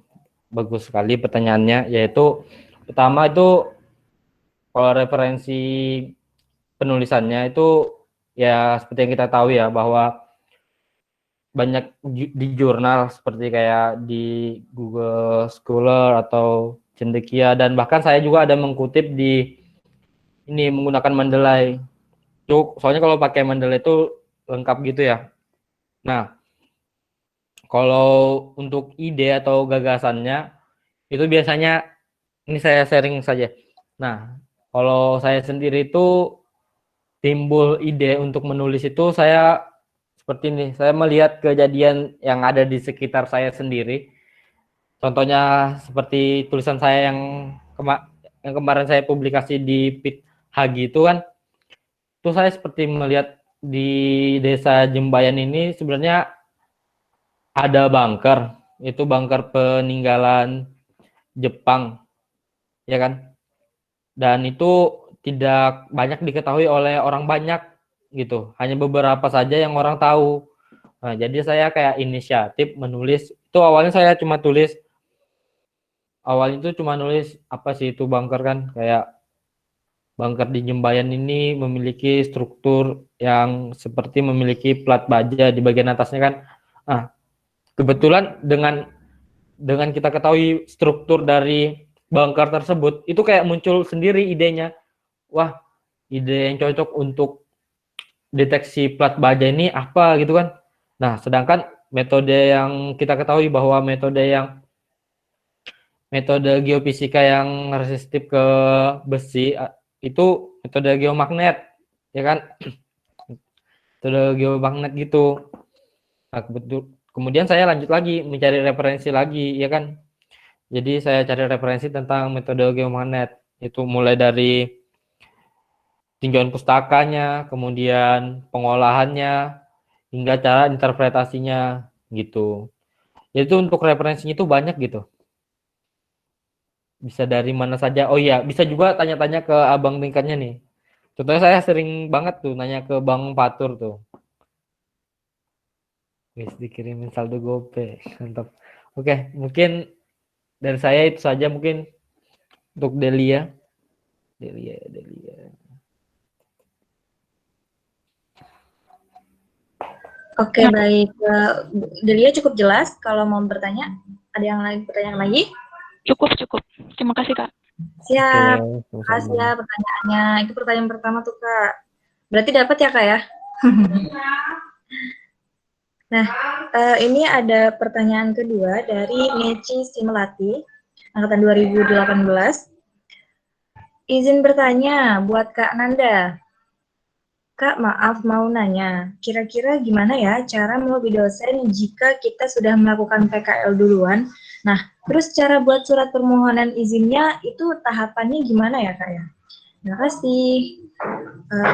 Bagus sekali pertanyaannya, yaitu pertama itu kalau referensi penulisannya itu ya seperti yang kita tahu ya, bahwa banyak di jurnal seperti kayak di Google Scholar atau Cendekia, dan bahkan saya juga ada mengutip di ini menggunakan Mendeley. Soalnya kalau pakai Mendeley itu lengkap gitu ya. Nah, kalau untuk ide atau gagasannya itu biasanya ini saya sharing saja. Nah, kalau saya sendiri itu timbul ide untuk menulis itu saya seperti ini. Saya melihat kejadian yang ada di sekitar saya sendiri. Contohnya seperti tulisan saya yang kemarin saya publikasi di Pit Hagi itu kan. Itu saya seperti melihat di desa Jembayan ini sebenarnya ada bunker. Itu bunker peninggalan Jepang, ya kan? Dan itu tidak banyak diketahui oleh orang banyak gitu. Hanya beberapa saja yang orang tahu. Nah, jadi saya kayak inisiatif menulis. Itu awalnya saya cuma tulis. Awalnya itu cuma nulis apa sih itu bunker kan, kayak bunker di Jembayan ini memiliki struktur yang seperti memiliki plat baja di bagian atasnya kan. Nah, kebetulan dengan kita ketahui struktur dari bunker tersebut, itu kayak muncul sendiri idenya. Wah, ide yang cocok untuk deteksi plat baja ini apa gitu kan. Nah, sedangkan metode yang kita ketahui bahwa metode geofisika yang resistif ke besi itu metode geomagnet, ya kan? Metode geomagnet gitu. Nah, kemudian saya lanjut lagi mencari referensi lagi, ya kan? Jadi saya cari referensi tentang metode geomagnet. Itu mulai dari tinjauan pustakanya, kemudian pengolahannya, hingga cara interpretasinya gitu. Jadi untuk referensinya itu banyak gitu. Bisa dari mana saja. Oh iya, bisa juga tanya-tanya ke abang tingkatnya nih. Contohnya saya sering banget tuh nanya ke Bang Fatur tuh. Wis dikirimin saldo GoPay. Mantap. Oke, mungkin dari saya itu saja mungkin untuk Delia. Delia. Oke, baik. Delia cukup jelas. Kalau mau bertanya, ada yang lain pertanyaan lagi? Cukup. Terima kasih, Kak. Siap. Oke, Terima kasih ya sama-sama. pertanyaannya. Itu pertanyaan pertama tuh, Kak. Berarti dapat ya, Kak ya? Nah, ini ada pertanyaan kedua dari Neci Simulati, angkatan 2018. Izin bertanya buat Kak Nanda. Kak, maaf mau nanya, kira-kira gimana ya cara melobi dosen jika kita sudah melakukan PKL duluan? Nah, terus cara buat surat permohonan izinnya itu tahapannya gimana ya, Kak ya? Terima kasih.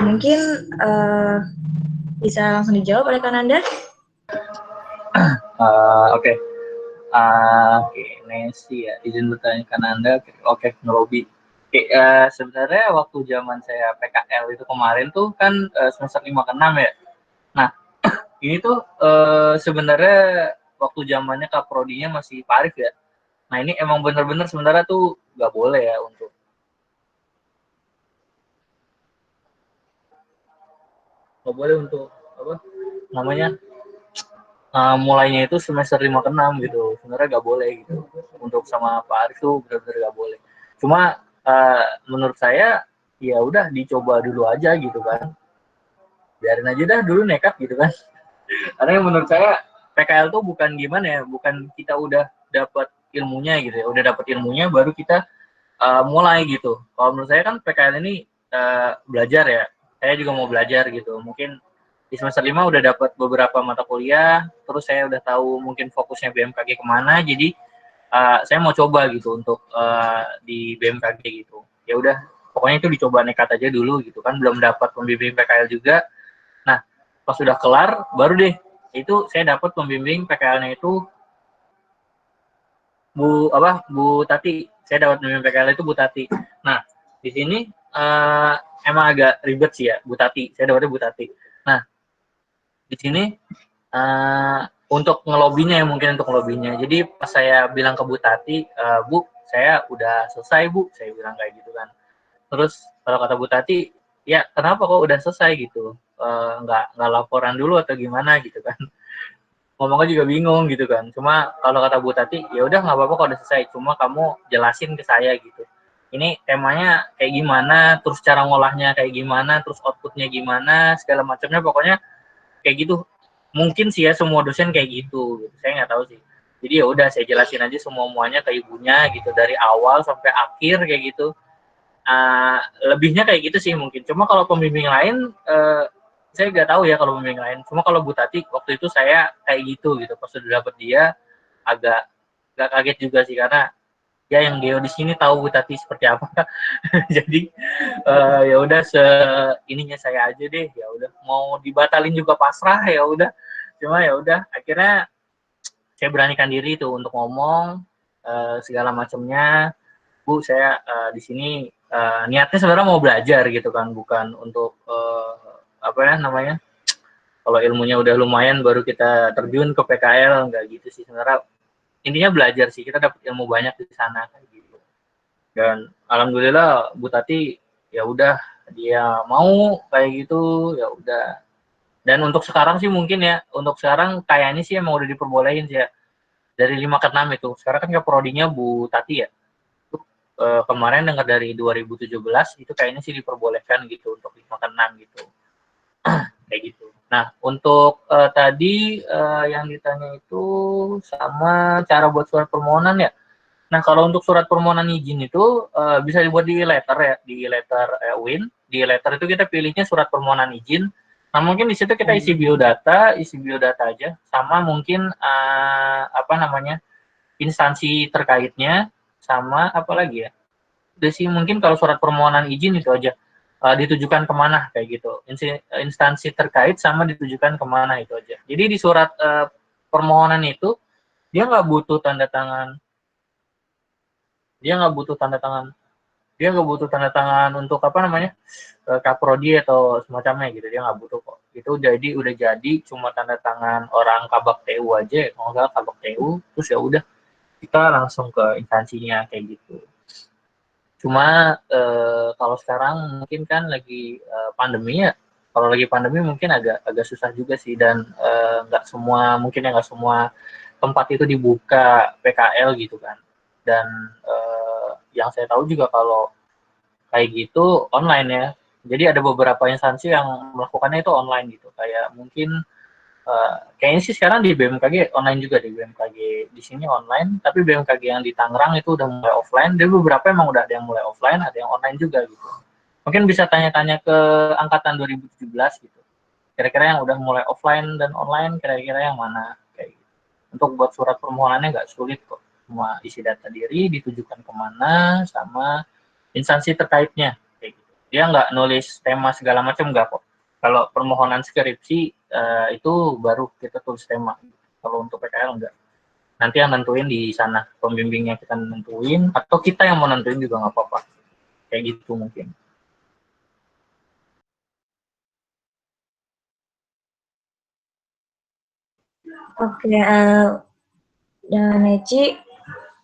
Mungkin bisa langsung dijawab oleh Kak Nanda? Oke. Oke, Nancy ya, izin bertanya ke Anda. Oke, ngelobi. Oke, sebenarnya waktu zaman saya PKL itu kemarin tuh kan semester 5 ke 6 ya. Nah, ini tuh sebenarnya waktu zamannya Kaprodinya masih Pak Arif ya. Nah, ini emang bener-bener sebenarnya tuh nggak boleh ya untuk apa namanya mulainya itu semester 5 ke 6 gitu. Sebenarnya nggak boleh gitu. Untuk sama Pak Arif tuh benar-benar nggak boleh. Cuma menurut saya ya udah dicoba dulu aja gitu kan. Biarin aja dah dulu nekat gitu kan. Karena yang menurut saya PKL tuh bukan gimana ya, bukan kita udah dapat ilmunya gitu ya. Udah dapat ilmunya baru kita mulai gitu. Kalau menurut saya kan PKL ini belajar ya. Saya juga mau belajar gitu. Mungkin di semester 5 udah dapat beberapa mata kuliah, terus saya udah tahu mungkin fokusnya BMKG kemana, jadi saya mau coba gitu untuk di BMKG gitu. Ya udah, pokoknya itu dicoba nekat aja dulu gitu kan, belum dapat pembimbing PKL juga. Nah, pas sudah kelar, baru deh itu saya dapat pembimbing PKL-nya itu Bu Tati. Saya dapat pembimbing PKL itu Bu Tati. Nah, di sini emang agak ribet sih ya Bu Tati. Saya dapatnya Bu Tati. Nah, di sini untuk ngelobinya ya, mungkin untuk ngelobinya. Jadi pas saya bilang ke Bu Tati, Bu, saya udah selesai Bu, saya bilang kayak gitu kan. Terus kalau kata Bu Tati, ya kenapa kok udah selesai gitu? Nggak laporan dulu atau gimana gitu kan? Ngomongnya juga bingung gitu kan. Cuma kalau kata Bu Tati, ya udah nggak apa-apa kalau udah selesai. Cuma kamu jelasin ke saya gitu. Ini temanya kayak gimana, terus cara ngolahnya kayak gimana, terus outputnya gimana, segala macamnya pokoknya kayak gitu. Mungkin sih ya semua dosen kayak gitu. Saya nggak tahu sih. Jadi ya udah saya jelasin aja semuanya ke ibunya gitu dari awal sampai akhir kayak gitu. Lebihnya kayak gitu sih mungkin. Cuma kalau pembimbing lain saya nggak tahu ya kalau pembimbing lain. Cuma kalau Bu Tati waktu itu saya kayak gitu pas sudah dapet dia agak kaget juga sih karena ya yang Geo di sini tahu Bu Tati seperti apa. Jadi ya udah ininya saya aja deh, ya udah mau dibatalin juga pasrah ya udah. Cuma ya udah akhirnya saya beranikan diri tuh untuk ngomong segala macamnya. Bu, saya di sini niatnya sebenarnya mau belajar gitu kan, bukan untuk apa ya namanya, kalau ilmunya udah lumayan baru kita terjun ke PKL, enggak gitu sih sebenarnya. Intinya belajar sih, kita dapat ilmu banyak di sana kayak gitu. Dan alhamdulillah Bu Tati ya udah dia mau kayak gitu, ya udah. Dan untuk sekarang sih mungkin ya, untuk sekarang kayaknya sih emang udah diperbolehin sih ya. Dari 5 ke 6 itu. Sekarang kan prodinya Bu Tati ya. Kemarin dengar dari 2017 itu kayaknya sih diperbolehkan gitu untuk 5 ke 6 gitu. kayak gitu. Nah, untuk tadi yang ditanya itu sama cara buat surat permohonan ya. Nah, kalau untuk surat permohonan izin itu bisa dibuat di letter ya, di letter WIN. Di letter itu kita pilihnya surat permohonan izin. Nah, mungkin di situ kita isi biodata aja, sama mungkin apa namanya instansi terkaitnya, sama apa lagi ya. Udah sih mungkin kalau surat permohonan izin itu aja. Ditujukan kemana kayak gitu, instansi terkait sama ditujukan kemana itu aja. Jadi di surat permohonan itu dia nggak butuh tanda tangan, dia nggak butuh tanda tangan, dia nggak butuh tanda tangan untuk apa namanya kaprodi atau semacamnya gitu, dia nggak butuh kok. Itu jadi udah jadi cuma tanda tangan orang kabak TU aja, kalau nggak kabak TU, terus ya udah kita langsung ke instansinya kayak gitu. Cuma kalau sekarang mungkin kan lagi pandemi ya. Kalau lagi pandemi mungkin agak susah juga sih, dan nggak semua mungkin ya nggak semua tempat itu dibuka PKL gitu kan. Dan yang saya tahu juga kalau kayak gitu online ya. Jadi ada beberapa instansi yang melakukannya itu online gitu. Kayak mungkin kayaknya sih sekarang di BMKG online juga, di BMKG di sini online, tapi BMKG yang di Tangerang itu udah mulai offline. Dia beberapa emang udah ada yang mulai offline, ada yang online juga gitu. Mungkin bisa tanya-tanya ke angkatan 2017 gitu. Kira-kira yang udah mulai offline dan online kira-kira yang mana kayak gitu. Untuk buat surat permohonannya nggak sulit kok. Cuma isi data diri, ditujukan kemana, sama instansi terkaitnya kayak gitu. Dia nggak nulis tema segala macam, nggak kok. Kalau permohonan skripsi itu baru kita tulis tema. Kalau untuk PKL enggak. Nanti yang nentuin di sana, pembimbingnya kita nentuin, atau kita yang mau nentuin juga nggak apa-apa. Kayak gitu mungkin. Oke, dan Neci,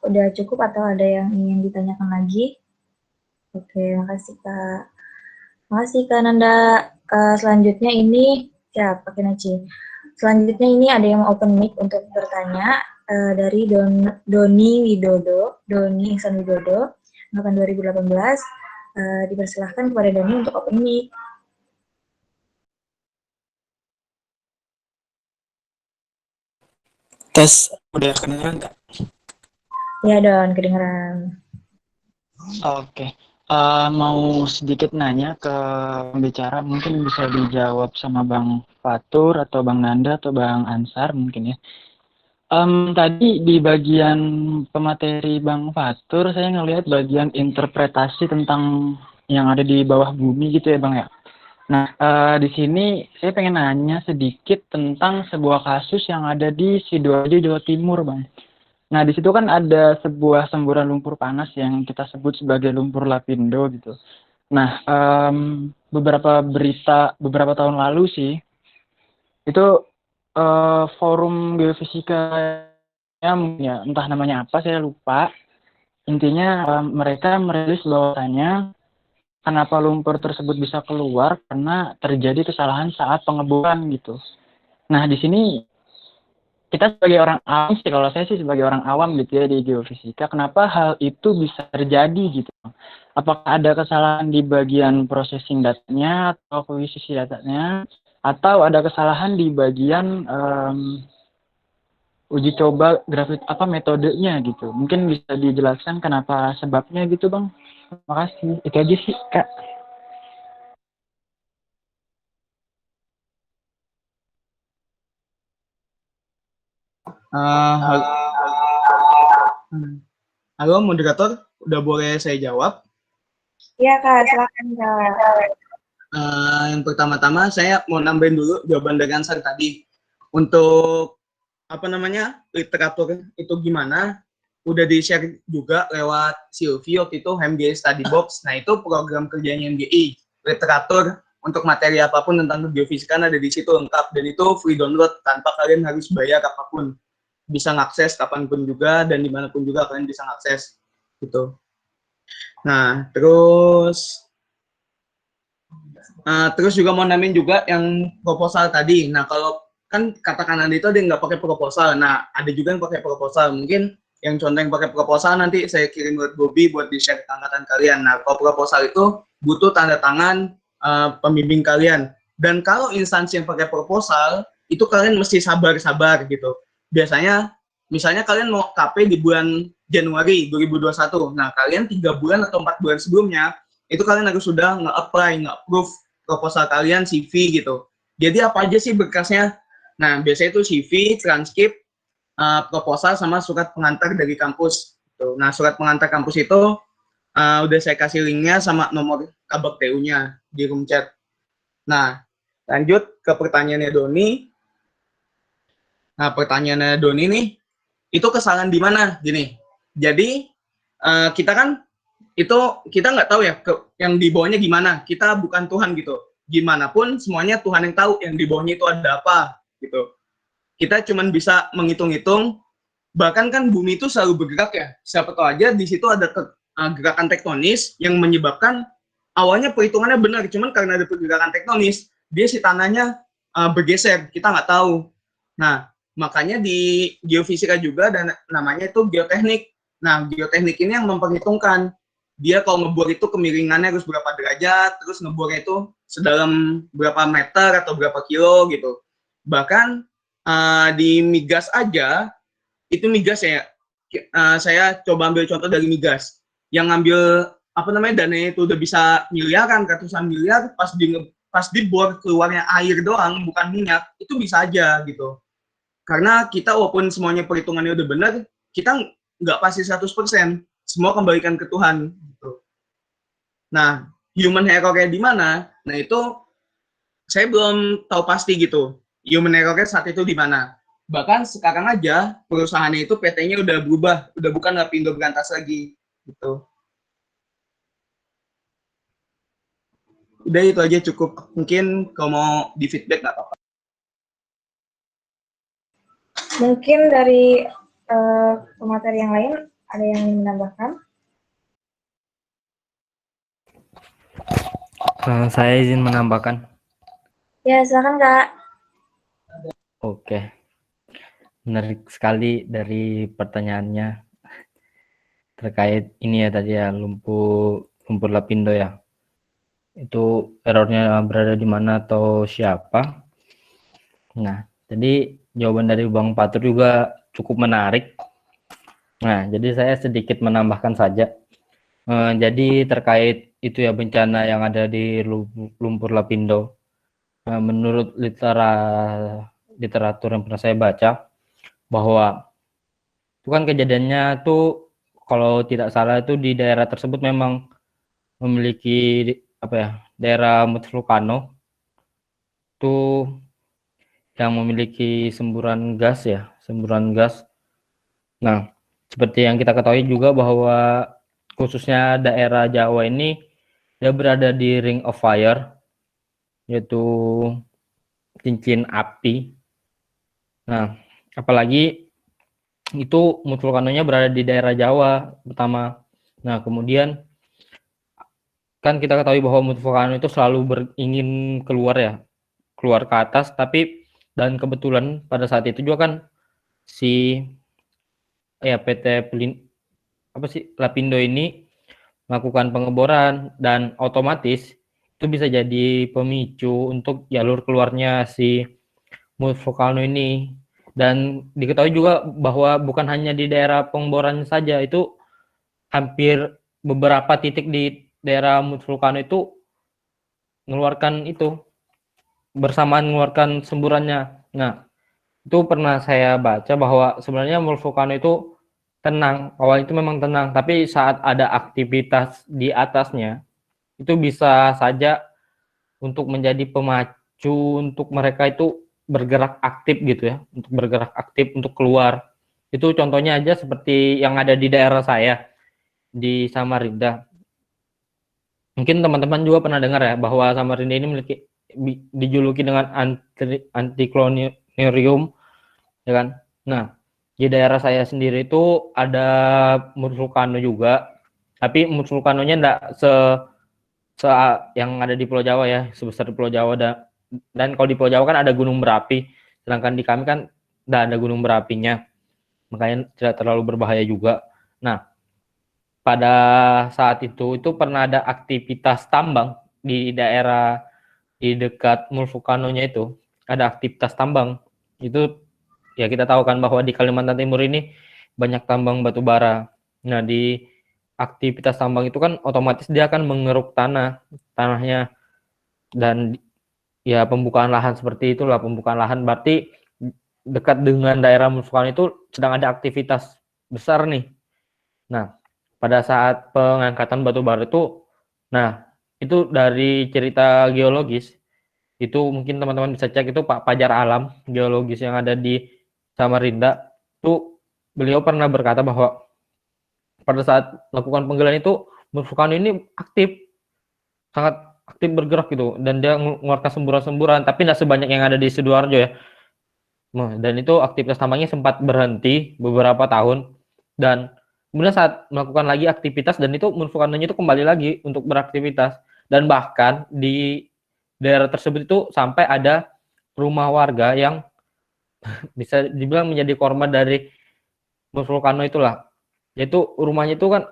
udah cukup atau ada yang ingin ditanyakan lagi? Oke, makasih Kak. Makasih Kak Nanda. Selanjutnya ini, ya pakai Neci. Selanjutnya ini ada yang open mic untuk bertanya dari Doni Ihsan Widodo, angkatan 2018. Dipersilahkan kepada Doni untuk open mic. Tes, udah kedengeran nggak? Ya Don, kedengeran. Oke. Mau sedikit nanya ke pembicara, mungkin bisa dijawab sama Bang Fatur atau Bang Nanda atau Bang Ansar mungkin ya. Tadi di bagian pemateri Bang Fatur, saya ngelihat bagian interpretasi tentang yang ada di bawah bumi gitu ya Bang ya. Nah, di sini saya pengen nanya sedikit tentang sebuah kasus yang ada di Sidoarjo, Jawa Timur Bang. Nah, di situ kan ada sebuah semburan lumpur panas yang kita sebut sebagai lumpur lapindo gitu. Nah, beberapa tahun lalu sih, itu forum geofisika ya, entah namanya apa, saya lupa. Intinya mereka merilis bahwasanya kenapa lumpur tersebut bisa keluar karena terjadi kesalahan saat pengeboran gitu. Nah, di sini kita sebagai orang awam sih, kalau saya sih sebagai orang awam gitu ya di geofisika, kenapa hal itu bisa terjadi gitu? Apakah ada kesalahan di bagian processing datanya atau akuisisi datanya, atau ada kesalahan di bagian uji coba metodenya gitu? Mungkin bisa dijelaskan kenapa sebabnya gitu Bang? Terima kasih. Itu aja sih Kak. Halo, halo moderator, udah boleh saya jawab? Iya Kak, silakan Kak. Yang pertama-tama saya mau nambahin dulu jawaban dari Ansar tadi. Untuk apa namanya literatur itu gimana? Udah di-share juga lewat Silvi waktu itu HMGI Study Box. Nah, itu program kerjanya MGI. Literatur untuk materi apapun tentang geofisika ada di situ lengkap, dan itu free download tanpa kalian harus bayar apapun. Bisa ngakses kapanpun juga dan dimanapun juga kalian bisa ngakses gitu. Nah, terus juga mau namain juga yang proposal tadi. Nah, kalau kan katakan Anda itu ada yang nggak pakai proposal. Nah, ada juga yang pakai proposal. Mungkin yang contoh yang pakai proposal nanti saya kirim buat Bobby buat di-share ke angkatan kalian. Nah, kalau proposal itu butuh tanda tangan pembimbing kalian. Dan kalau instansi yang pakai proposal, itu kalian mesti sabar-sabar gitu. Biasanya, misalnya kalian mau KP di bulan Januari 2021, nah kalian 3 bulan atau 4 bulan sebelumnya, itu kalian harus sudah nge-apply, nge-approve proposal kalian, CV gitu. Jadi apa aja sih berkasnya? Nah, biasanya itu CV, transkrip, proposal, sama surat pengantar dari kampus. Gitu. Nah, surat pengantar kampus itu udah saya kasih linknya sama nomor kabak TU-nya di room chat. Nah, lanjut ke pertanyaannya Doni. Nah, pertanyaannya Doni nih, itu kesalahan di mana? Gini, jadi kita kan itu kita nggak tahu ya yang di bawahnya gimana. Kita bukan Tuhan gitu. Gimana pun semuanya Tuhan yang tahu yang di bawahnya itu ada apa gitu. Kita cuma bisa menghitung-hitung. Bahkan kan bumi itu selalu bergerak ya. Siapa tahu aja di situ ada gerakan tektonis yang menyebabkan awalnya perhitungannya benar, cuman karena ada pergerakan tektonis, dia si tanahnya bergeser. Kita nggak tahu. Nah, makanya di geofisika juga dan namanya itu geoteknik. Nah, geoteknik ini yang memperhitungkan dia kalau ngebor itu kemiringannya harus berapa derajat, terus ngebornya itu sedalam berapa meter atau berapa kilo gitu. Bahkan di migas aja, itu migas ya, saya coba ambil contoh dari migas, yang ngambil apa namanya dananya itu udah bisa miliaran, ratusan miliar, pas dibor keluarnya air doang, bukan minyak, itu bisa aja gitu. Karena kita walaupun semuanya perhitungannya udah benar, kita nggak pasti 100%, semua kembalikan ke Tuhan gitu. Nah, human error-nya di mana? Nah, itu saya belum tahu pasti gitu. Human error-nya saat itu di mana? Bahkan sekarang aja perusahaannya itu PT-nya udah berubah, udah bukan Lapindo Berantas lagi gitu. Udah itu aja cukup. Mungkin kalau mau di feedback nggak apa-apa. Mungkin dari pemateri yang lain ada yang ingin menambahkan? Saya izin menambahkan. Ya, silakan Kak. Oke. Menarik sekali dari pertanyaannya terkait ini ya tadi ya, lumpur Lapindo ya. Itu errornya berada di mana atau siapa? Nah, jadi jawaban dari Bang Fatur juga cukup menarik. Nah, jadi saya sedikit menambahkan saja. Jadi terkait itu ya bencana yang ada di lumpur Lapindo. Menurut literatur yang pernah saya baca, bahwa itu kan kejadiannya tuh kalau tidak salah itu di daerah tersebut memang memiliki apa ya, daerah vulkano itu yang memiliki semburan gas ya, semburan gas. Nah, seperti yang kita ketahui juga bahwa khususnya daerah Jawa ini dia berada di Ring of Fire, yaitu cincin api. Nah, apalagi itu vulkanonya berada di daerah Jawa pertama. Nah, kemudian kan kita ketahui bahwa vulkano itu selalu ingin keluar ya, keluar ke atas, tapi dan kebetulan pada saat itu juga kan si PT Lapindo ini melakukan pengeboran dan otomatis itu bisa jadi pemicu untuk jalur keluarnya si vulkano ini. Dan diketahui juga bahwa bukan hanya di daerah pengeboran saja, itu hampir beberapa titik di daerah vulkano itu mengeluarkan itu bersamaan mengeluarkan semburannya. Nah, itu pernah saya baca bahwa sebenarnya vulkano itu tenang, awal itu memang tenang, tapi saat ada aktivitas di atasnya itu bisa saja untuk menjadi pemacu untuk mereka itu bergerak aktif gitu ya, untuk bergerak aktif untuk keluar. Itu contohnya aja seperti yang ada di daerah saya di Samarinda. Mungkin teman-teman juga pernah dengar ya bahwa Samarinda ini dijuluki dengan antiklonerium, ya kan? Nah, di daerah saya sendiri itu ada vulkano juga, tapi vulkanonya enggak yang ada di Pulau Jawa ya, sebesar di Pulau Jawa dan kalau di Pulau Jawa kan ada gunung berapi, sedangkan di kami kan tidak ada gunung berapinya, makanya tidak terlalu berbahaya juga. Nah, pada saat itu pernah ada aktivitas tambang di daerah di dekat Mulfukanonya itu ada aktivitas tambang. Itu ya kita tahu kan bahwa di Kalimantan Timur ini banyak tambang batu bara. Nah, di aktivitas tambang itu kan otomatis dia akan mengeruk tanahnya, dan ya pembukaan lahan seperti itulah. Pembukaan lahan berarti dekat dengan daerah Mulfukano itu sedang ada aktivitas besar nih. Nah, pada saat pengangkatan batu bara itu, nah itu dari cerita geologis itu mungkin teman-teman bisa cek, itu Pak Pajar Alam, geologis yang ada di Samarinda, itu beliau pernah berkata bahwa pada saat melakukan penggalian itu Mulfukano ini aktif, sangat aktif bergerak gitu, dan dia mengeluarkan semburan-semburan, tapi tidak sebanyak yang ada di Sidoarjo ya. Nah, dan itu aktivitas tambangnya sempat berhenti beberapa tahun, dan kemudian saat melakukan lagi aktivitas, dan itu Mulfukanonya itu kembali lagi untuk beraktivitas, dan bahkan di daerah tersebut itu sampai ada rumah warga yang bisa dibilang menjadi korban dari Vulcano itulah. Yaitu rumahnya itu kan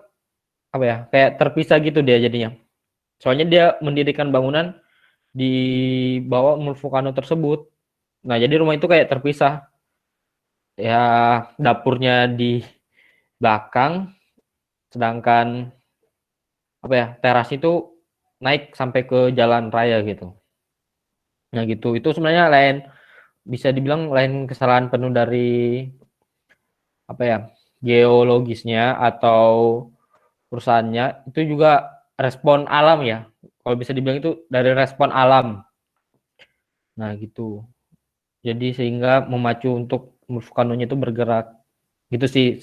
apa ya, kayak terpisah gitu dia jadinya. Soalnya dia mendirikan bangunan di bawah Vulcano tersebut. Nah, jadi rumah itu kayak terpisah. Ya, dapurnya di belakang, sedangkan apa ya, teras itu naik sampai ke jalan raya gitu. Nah, gitu. Itu sebenarnya bisa dibilang lain kesalahan penuh dari apa ya, geologisnya atau perusahaannya, itu juga respon alam ya, kalau bisa dibilang itu dari respon alam. Nah gitu, jadi sehingga memacu untuk vulkanonya itu bergerak gitu sih,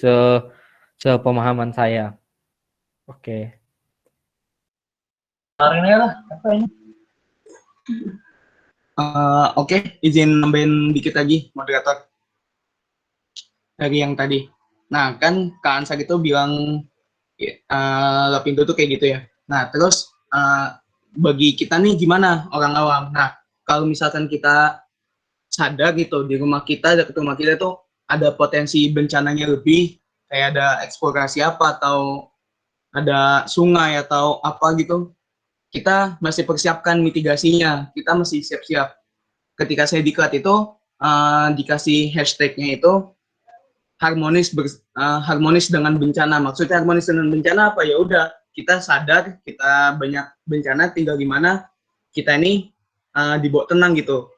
sepemahaman saya. Oke. Kemarin lah, apa ini? Oke, izin nambahin dikit lagi, moderator, dari yang tadi. Nah, kan Kak Ansar itu bilang Lapindo tuh kayak gitu ya. Nah, terus bagi kita nih gimana orang awam? Nah, kalau misalkan kita sadar gitu di rumah kita, dekat rumah kita tuh ada potensi bencananya lebih, kayak ada eksplorasi apa atau ada sungai atau apa gitu, kita masih persiapkan mitigasinya, kita masih siap-siap. Ketika saya diklat itu dikasih hashtagnya itu harmonis dengan bencana. Maksudnya harmonis dengan bencana apa? Ya udah, kita sadar kita banyak bencana, tinggal gimana kita ini dibawa tenang gitu.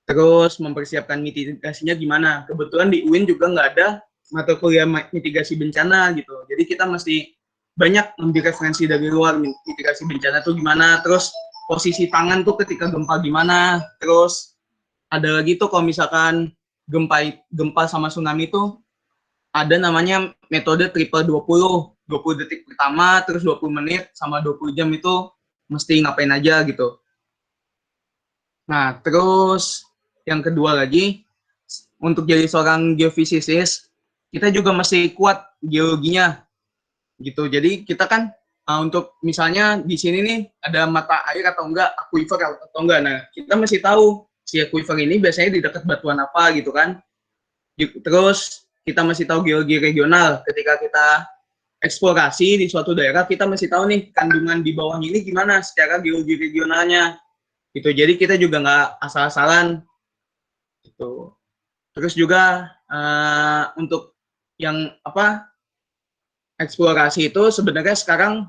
Terus mempersiapkan mitigasinya gimana. Kebetulan di UIN juga nggak ada mata kuliah mitigasi bencana gitu. Jadi kita mesti banyak ambil referensi dari luar, mitigasi bencana tuh gimana. Terus posisi tangan tuh ketika gempa gimana. Terus ada lagi tuh kalau misalkan gempa sama tsunami itu ada namanya metode triple 20 detik pertama, terus 20 menit sama 20 jam itu mesti ngapain aja gitu. Nah, terus yang kedua lagi, untuk jadi seorang geofisikalis, kita juga masih kuat geologinya gitu. Jadi kita kan untuk misalnya di sini nih ada mata air atau enggak, aquifer atau enggak. Nah, kita masih tahu si aquifer ini biasanya di dekat batuan apa gitu kan. Terus kita masih tahu geologi regional. Ketika kita eksplorasi di suatu daerah, kita masih tahu nih kandungan di bawahnya ini gimana secara geologi regionalnya. Gitu. Jadi kita juga nggak asal-asalan gitu. Terus juga untuk yang apa, eksplorasi itu sebenarnya sekarang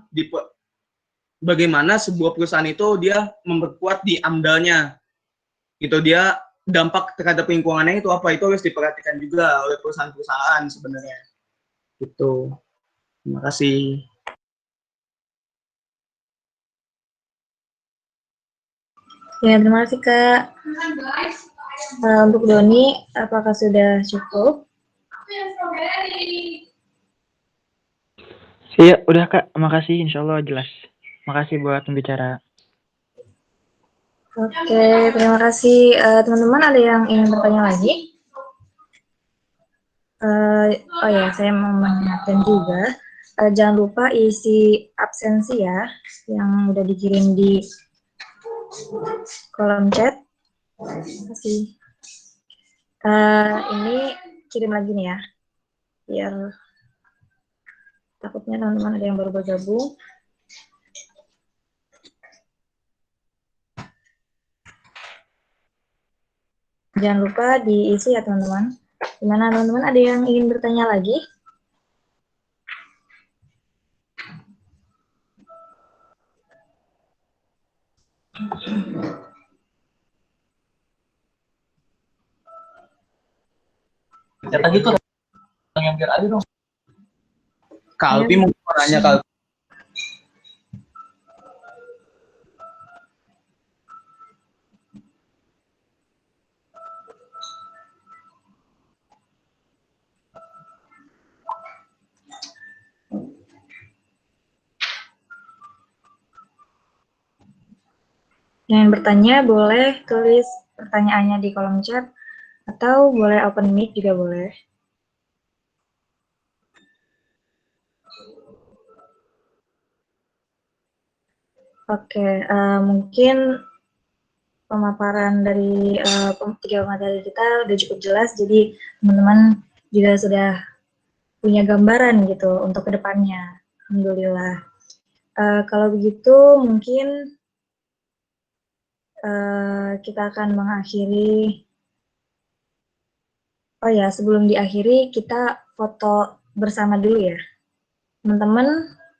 bagaimana sebuah perusahaan itu dia memperkuat di AMDAL-nya gitu, dia dampak terhadap lingkungannya itu apa, itu harus diperhatikan juga oleh perusahaan-perusahaan sebenarnya gitu. Terima kasih. Ya, terima kasih Kak. Untuk Doni, apakah sudah cukup? Iya, udah Kak. Makasih, insya Allah jelas. Makasih buat pembicara. Oke, terima kasih. Teman-teman ada yang ingin bertanya lagi? Oh ya, saya mau mengingatkan juga, jangan lupa isi absensi ya, yang udah dikirim di kolom chat. Terima kasih. Ini kirim lagi nih ya, biar takutnya teman-teman ada yang baru bergabung. Jangan lupa diisi ya teman-teman. Gimana teman-teman, ada yang ingin bertanya lagi? Kata gitu yang biar aja dong. Kalpi mau nanya Kalpi. Yang ingin bertanya boleh tulis pertanyaannya di kolom chat atau boleh open mic juga boleh. Oke, mungkin pemaparan dari tiga materi kita udah cukup jelas, jadi teman-teman juga sudah punya gambaran gitu untuk kedepannya. Alhamdulillah. Kalau begitu mungkin kita akan mengakhiri. Oh ya, sebelum diakhiri kita foto bersama dulu ya. Teman-teman